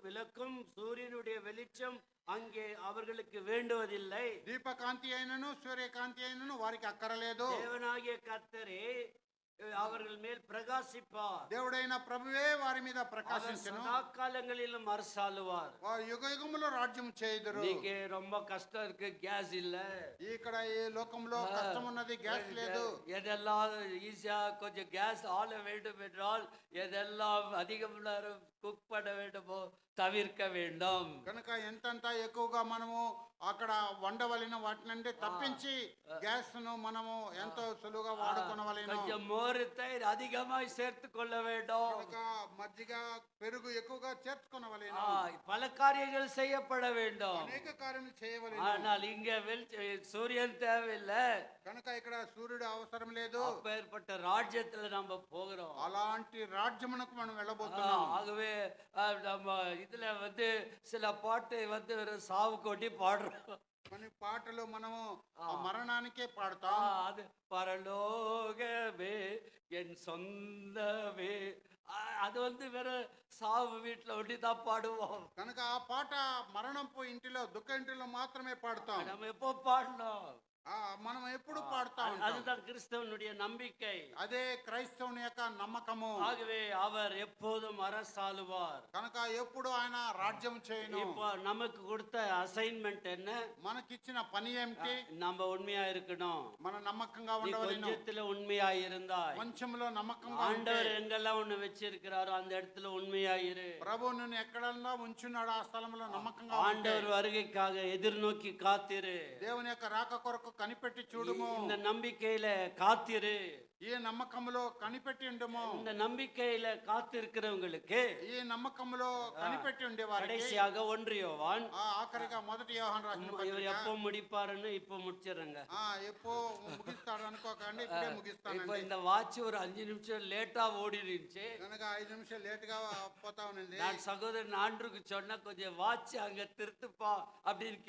விளக்கும் சூரியனுடைய வெளிச்சம் அங்கே அவர்களுக்கு வேண்டுவதில்லை.
దీపకాంతి అయినను సూర్యకాంతి అయినను వారికి అక్కరలేదు.
தேவனாகிய கர்த்தரே அவர்கள் மேல் பிரகாசிப்பார்.
దేవుడైన ప్రభువే వారి మీద ప్రకాశించును.
சதா காலங்களிலும் அரசாளுவார்.
వారు యుగ యుగములో రాజ్యం చేయుదురు.
నీకే ரொம்ப కష్టం இருக்கு, గ్యాస్ இல்ல.
ఇక్కడ ఈ లోకంలో కష్టం ఉన్నది, గ్యాస్ లేదు.
எதெல்லாம் ஈஸியா கொஞ்சம் கேஸ் ஆள வேண்டும் என்றால் எதெல்லாம் அதிகம் நேரம் குக் பண்ண வேண்டுமோ தவிர்க்க வேண்டும்.
కనుక ఎంతంత ఎక్కువగా మనము అక్కడ వండవలెన వాటినంటే తప్పించి గ్యాస్ ను మనము ఎంతో సులువుగా వాడుకొనవలెను.
கொஞ்சம் மோர் தயிர் அதிகமாய் சேர்த்து கொள்ள வேண்டும்.
కనుక మజ్జిగ పెరుగు ఎక్కువగా చేర్చుకొనవలెను.
பல காரியங்கள் செய்யப்பட வேண்டும்.
అనేక కార్యములు చేయవలెను.
ஆனால் இங்க சூரியன் தேவையில்லை.
కనుక ఇక్కడ సూర్యుడు అవసరం లేదు.
அப்பேற்பட்ட ராஜ்யத்துல நம்ம போகிறோம்.
అలాంటి రాజ్యమునకు మనం వెళ్ళబోతున్నాం.
ஆகவே நம்ம இதுல சில பாட்டை சாவு கொட்டி பாடுறோம்.
కొన్ని పాటలు మనము మరణానికే పాడతాం.
அது பரலோகமே என் சொந்தமே, அது வேற சாவு வீட்டுல ஒண்டிதான் பாடுவோம்.
కనుక ఆ పాట మరణం పోయి ఇంటిలో దుఃఖ ఇంటిలో మాత్రమే పాడతాం.
நம்ம எப்போ பாடணும்,
మనం ఎప్పుడు పాడతాం.
அதுதான் கிறிஸ்தவனுடைய நம்பிக்கை.
అదే క్రైస్తవుని యొక్క నమ్మకము.
ஆகவே அவர் எப்போதும் அரசாளுவார்.
కనుక ఎప్పుడు ఆయన రాజ్యం చేయను.
இப்போ நமக்கு கொடுத்த அசைன்மெண்ட் என்ன?
మనకిచ్చిన పని ఏమిటి?
நம்ம உண்மையா இருக்கணும்.
మన నమ్మకంగా
நீ
ఉండవలెను.
கொஞ்சத்துல உண்மையா இருந்தாய்,
కొంచెంలో నమ్మకంగా ఉంటే
ஆண்டவர் எங்கெல்லாம் உன்னை வச்சிருக்கிறாரோ அந்த இடத்துல உண்மையா இரு.
ప్రభు నిన్ను ఎక్కడన్నా ఉంచున్నాడు ఆ స్థలంలో నమ్మకంగా ఉంటే
ஆண்டவர் வருகைக்காக எதிர்நோக்கி காத்திரு.
దేవుని యొక్క రాక కొరకు కనిపెట్టి చూడుము.
இந்த நம்பிக்கையில காத்திரு.
ఈ నమ్మకములో కనిపెట్టి ఉండుము.
இந்த நம்பிக்கையில காத்திருக்கிறவங்களுக்கு
ఈ నమ్మకములో కనిపెట్టి ఉండేవారికి
கடைசியாக 1 யோவான்,
ఆఖరిగా మొదటి యోహాను రాసిన
இவர்
పత్రిక.
எப்போ முடிப்பாருன்னு இப்போ முடிச்சிடுறேங்க.
ఎప్పో ముగిస్తాడు అనుకోకండి, ఇప్పుడే
இப்போ
ముగిస్తానండి.
இந்த வாட்ச் ஒரு 5 நிமிஷம் லேட்டா ஓடி இருந்துச்சு.
కనుక 5 నిమిషాలు లేట్ గా పోతా ఉన్నది.
நான் சகோதரன் ஆண்ட்ருக்கு சொன்னா கொஞ்சம் வாட்ச் அங்க திருத்துப்பா அப்படின்னு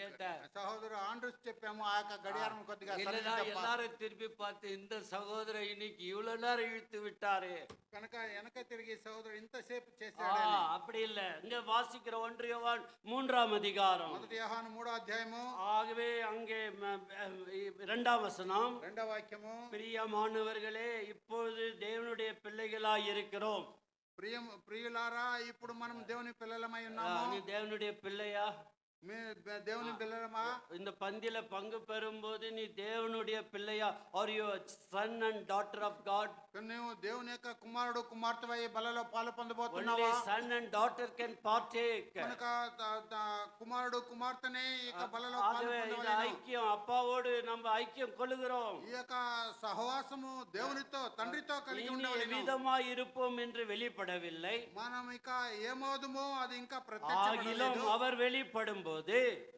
கேட்டேன்.
సహోదరు ఆండ్రూస్ చెప్పాము ఆ యొక్క గడియారం కొద్దిగా
இல்லைன்னா
సరిదిద్దప్పా.
எல்லாரும் திருப்பி பார்த்து இந்த சகோதரன் இன்னைக்கு இவ்வளவு நேரம் இழுத்து விட்டாரு.
కనుక వెనక తిరిగి సహోదరు ఇంతసేపు
ஆ,
చేశాడు.
அப்படி இல்ல. இங்க வாசிக்கிற 1 யோவான் 3ஆம் அதிகாரம்.
మొదటి యోహాను 3వ అధ్యాయము
ஆகவே அங்கே 2ஆம் வசனம்,
2వ వాక్యము.
பிரியமானவர்களே இப்பொழுது தேவனுடைய பிள்ளைகளாய் இருக்கிறோம்.
ప్రియులారా ఇప్పుడు మనం దేవుని పిల్లలమై
நீ
ఉన్నాము.
தேவனுடைய பிள்ளையா?
మీ దేవుని పిల్లలమా?
இந்த பந்தியில பங்கு பெறும்போது நீ தேவனுடைய பிள்ளையா? Are you son and daughter of God?
నువ్వు దేవుని యొక్క కుమారుడు కుమార్తెవై బలలో పాలు
Only
పొందబోతున్నావా?
son and daughter can partake.
కనుక కుమారుడు కుమార్తెనే ఈ యొక్క బలలో పాలు
ஆகவே இந்த
పొందవలెను.
ஐக்கியம் அப்பாவோடு நம்ம ஐக்கியம் கொள்ளுகிறோம்.
ఈ యొక్క సహవాసము దేవునితో తండ్రితో కలిగి
இனி
ఉండవలెను.
எவ்விதமாய் இருப்போம் என்று வெளிப்படவில்லை.
మనం ఇక ఏమోదుమో అది ఇంకా
ஆகிலும்
ప్రత్యక్షపడలేదు.
அவர் வெளிப்படும் போது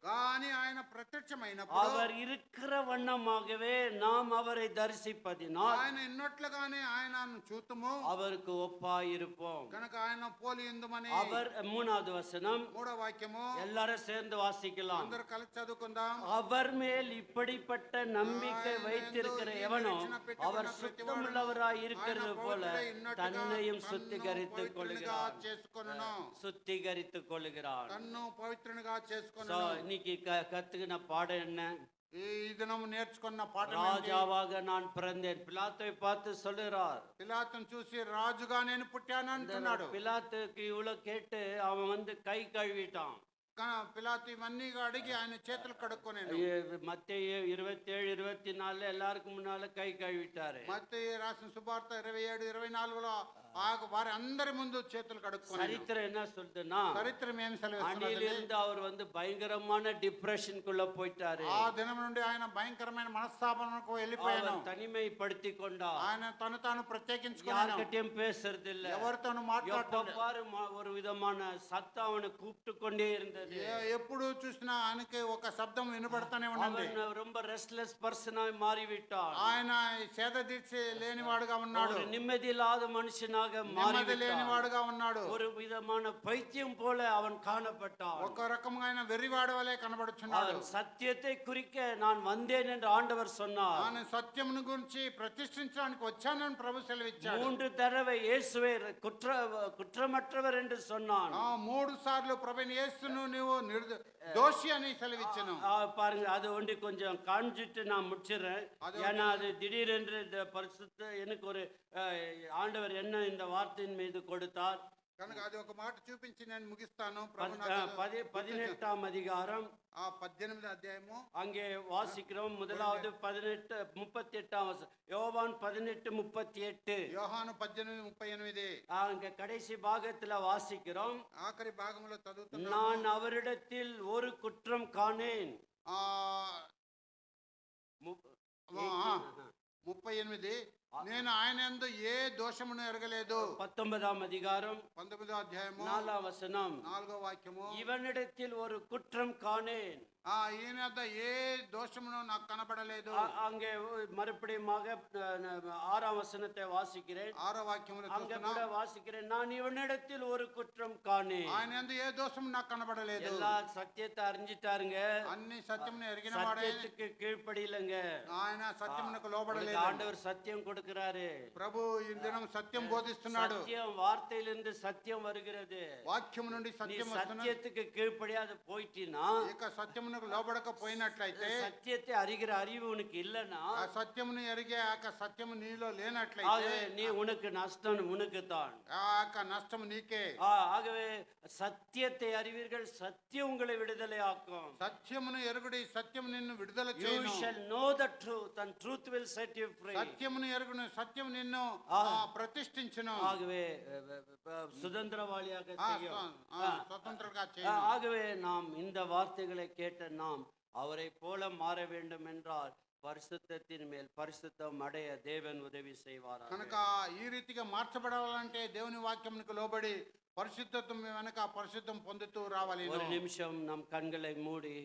కానీ ఆయన ప్రత్యక్షమైనప్పుడు
அவர் இருக்கிற வண்ணமாகவே நாம் அவரை தரிசிப்பதினால்
ఆయన ఎన్నట్లుగానే ఆయనను చూతుము.
அவருக்கு ஒப்பாய் இருப்போம்.
కనుక ఆయన పోలి ఉందమని.
அவர் 3வது வசனம்
3వ వాక్యము
எல்லாரும் சேர்ந்து வாசிக்கலாம்.
అందరు కలిసి చదువుకుందాం.
அவர் மேல் இப்படிப்பட்ட நம்பிக்கை வைத்திருக்கிற எவனோ அவர் சுத்தமுள்ளவராய் இருக்கிறது போல தன்னையும் சுத்திகரித்துக் கொள்கிறார்.
చేసుకొనును.
சுத்திகரித்துக் கொள்கிறார்.
తన్ను పవిత్రునిగా
So,
చేసుకొనును.
இன்னைக்கு கத்துக்கின பாடம் என்ன?
ఈ దినం నేర్చుకున్న పాఠం ఏంటి?
ராஜாவாக நான் பிறந்தேன். பிலாத்தை பார்த்து சொல்லுகிறார்.
పిలాతును చూసి రాజుగా నేను పుట్టాను అంటున్నాడు.
பிலாத்துக்கு இவ்வளவு கேட்டு அவன் கை கழுவிட்டான்.
పిలాతు ఇవన్నీ అడిగి ఆయన చేతులు కడుక్కొనేను.
மத்தேயு 27, 24 எல்லாருக்கும் முன்னால கை கழுவிட்டாரு.
మత్తయి రాసిన సువార్త 27, 24లో వారి అందరి ముందు చేతులు కడుక్కొనేను.
சரித்திரம் என்ன சொல்லுதுன்னா,
చరిత్రం ఏం సెలవిస్తున్నది?
அணிலிருந்து அவர் பயங்கரமான டிப்ரெஷனுக்குள்ள போயிட்டாரு.
ఆ దినం నుండి ఆయన భయంకరమైన మనస్తాపనకు వెళ్ళిపోయాను.
அவர் தனிமைப்படுத்தி கொண்டார்.
ఆయన తను తాను ప్రత్యేకించుకున్నాడు.
யார்கிட்டயும் பேசுறது இல்ல.
ఎవరితోనూ
எப்ப
మాట్లాడటం
பாரு ஒரு விதமான சத்தம் அவனை கூப்பிட்டு கொண்டே இருந்தது.
ఎప్పుడు చూసినా ఆయనకి ఒక శబ్దం వినబడతానే ఉన్నది.
அவன் ரொம்ப ரெஸ்ட்லெஸ் பர்சனாய் மாறிவிட்டான்.
ఆయన సేద తీర్చి లేనివాడుగా ఉన్నాడు.
ஒரு நிம்மதி இல்லாத மனுஷனாக
నెమ్మది
மாறிவிட்டான்.
లేనివాడుగా ఉన్నాడు.
ஒரு விதமான பைத்தியம் போல அவன் காணப்பட்டான்.
ఒక రకముగా ఆయన వెర్రివాడు వలె కనబడుచున్నాడు.
அவன் சத்தியத்தை குறிக்க நான் வந்தேன் என்று ஆண்டவர் சொன்னார்.
ఆయన సత్యమును గురించి ప్రతిష్ఠించడానికి వచ్చానని ప్రభు సెలవిచ్చాడు.
3 தடவை இயேசுவை குற்றமற்றவர் என்று சொன்னான்.
3 సార్లు ప్రభుని యేసును నీవు దోషి అని సెలవిచ్చాను.
பாருங்க, அது ஒண்டி கொஞ்சம் காமிச்சிட்டு நான் முடிச்சிடுறேன். ஏன்னா அது திடீரென்று இந்த பரிசுத்த எனக்கு ஒரு ஆண்டவர் என்ன இந்த வார்த்தையின் மீது கொடுத்தார்.
కనుక అది ఒక మాట చూపించి నేను ముగిస్తాను.
18ஆம் அதிகாரம்
18వ అధ్యాయము
அங்கே வாசிக்கிறோம். முதலாவது 38ஆம் வசனம். யோவான் 18:38.
యోహాను 18:38
அங்க கடைசி பாகத்துல வாசிக்கிறோம்.
ఆఖరి భాగంలో చదువుతున్నాను.
நான் அவரிடத்தில் ஒரு குற்றம் காணேன்.
38 నేను ఆయన యందు ఏ దోషమును ఎరగలేదు.
19ஆம் அதிகாரம்
19వ అధ్యాయము
4ஆம் வசனம்.
4వ వాక్యము
இவனிடத்தில் ஒரு குற்றம் காணேன்.
ఈయన యొద్ద ఏ దోషమును నాకు కనబడలేదు.
அங்கே மறுபடியும் 6ஆம் வசனத்தை வாசிக்கிறேன்.
6వ వాక్యములో
அங்க
చూస్తున్నాం.
கூட வாசிக்கிறேன். நான் இவனிடத்தில் ஒரு குற்றம் காணேன்.
ఆయన యందు ఏ దోషము నాకు కనబడలేదు.
எல்லா సత్యத்தை அறிஞ்சிட்டாருங்க.
అన్ని సత్యమును ఎరిగిన వాడే.
சத்தியத்துக்கு கீழ்ப்படியிலங்க.
ఆయన సత్యమునకు లోబడలేదు.
ஆண்டவர் சத்தியம் கொடுக்கிறாரு.
ప్రభు ఈ దినం సత్యం బోధిస్తున్నాడు.
சத்தியம் வார்த்தையிலிருந்து சத்தியம் வருகிறது.
వాక్యము నుండి
நீ
సత్యం వస్తున్నది.
சத்தியத்துக்கு கீழ்ப்படியாத போயிட்டீன்னா
ఇక సత్యమునకు వాక్యమునకు లోబడకపోయినట్లయితే,
சத்தியத்தை அறிகிற அறிவு உனக்கு இல்லைன்னா
ఆ సత్యమును ఎరిగే ఆ యొక్క సత్యము నీలో లేనట్లయితే,
ஆகவே நீ உனக்கு நஷ்டம் உனக்கு தான்.
ఆ యొక్క నష్టం నీకే.
ஆகவே சத்தியத்தை அறிவீர்கள், சத்தியம் உங்களை விடுதலை ஆக்கும்.
సత్యమును ఎరుగుడి, సత్యము నిన్ను విడుదల
You
చేయును.
shall know the truth and truth will set you free.
సత్యమును ఎరుగును, సత్యం నిన్ను ప్రతిష్ఠించును.
ஆகவே சுதந்திரவாளியாக செய்யும்.
స్వతంత్రంగా చేయును.
ஆகவே நாம் இந்த வார்த்தைகளை கேட்ட நாம் அவரை போல மாற வேண்டும் என்றால் பரிசுத்தத்தின் மேல் பரிசுத்தம் அடைய தேவன் உதவி செய்வார்.
కనుక ఈ రీతిగా మార్చబడాలంటే దేవుని వాక్యమునకు లోబడి పరిశుద్ధత్వం వెనక పరిశుద్ధం పొందుతూ రావాలి.
ஒரு நிமிஷம் நம் கண்களை மூடி,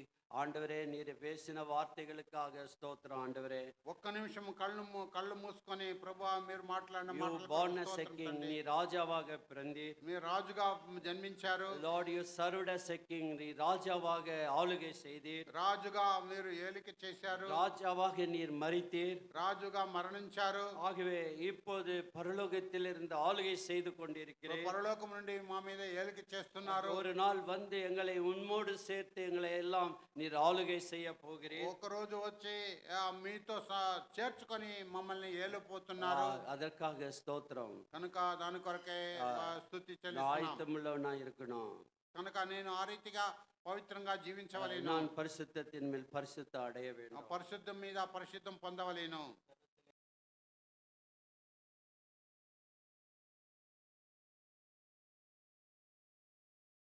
ஆண்டவரே நீர் பேசின வார்த்தைகளுக்காக ஸ்தோத்திரம். ஆண்டவரே
ఒక్క నిమిషం కళ్ళు మూసుకొని, ప్రభువా మీరు మాట్లాడిన
you
మాటలకు
born as a
స్తోత్రం
king,
తండ్రి.
நீ ராஜாவாக பிறந்தீர்.
మీరు రాజుగా జన్మించారు.
Lord, you served as a king, நீ ராஜாவாக ஆளுகை செய்தீர்.
రాజుగా మీరు ఏలిక చేశారు.
ராஜாவாக நீர் மரித்தீர்.
రాజుగా మరణించారు.
ஆகவே இப்போது பரலோகத்தில் இருந்து ஆளுகை செய்து கொண்டிருக்கிறேன்.
పరలోకం నుండి మా మీద ఏలిక చేస్తున్నారు.
ஒரு நாள் வந்து எங்களை உன்மோடு சேர்த்து எங்களை எல்லாம் நீர் ஆளுகை செய்ய போகிறீர்.
ఒక రోజు వచ్చి మీతో చేర్చుకొని మమ్మల్ని ఏలుపోతున్నారు.
அதற்காக ஸ்தோத்திரம்.
కనుక దాని కొరకే స్తుతి
நான்
చెల్లిస్తున్నాం.
ஆயத்தமுள்ளவனா இருக்கணும்.
కనుక నేను ఆ రీతిగా పవిత్రంగా జీవించవలేను.
நான் பரிசுத்தத்தின் மேல் பரிசுத்த அடைய வேண்டும்.
పరిశుద్ధం మీద పరిశుద్ధం పొందవలేను.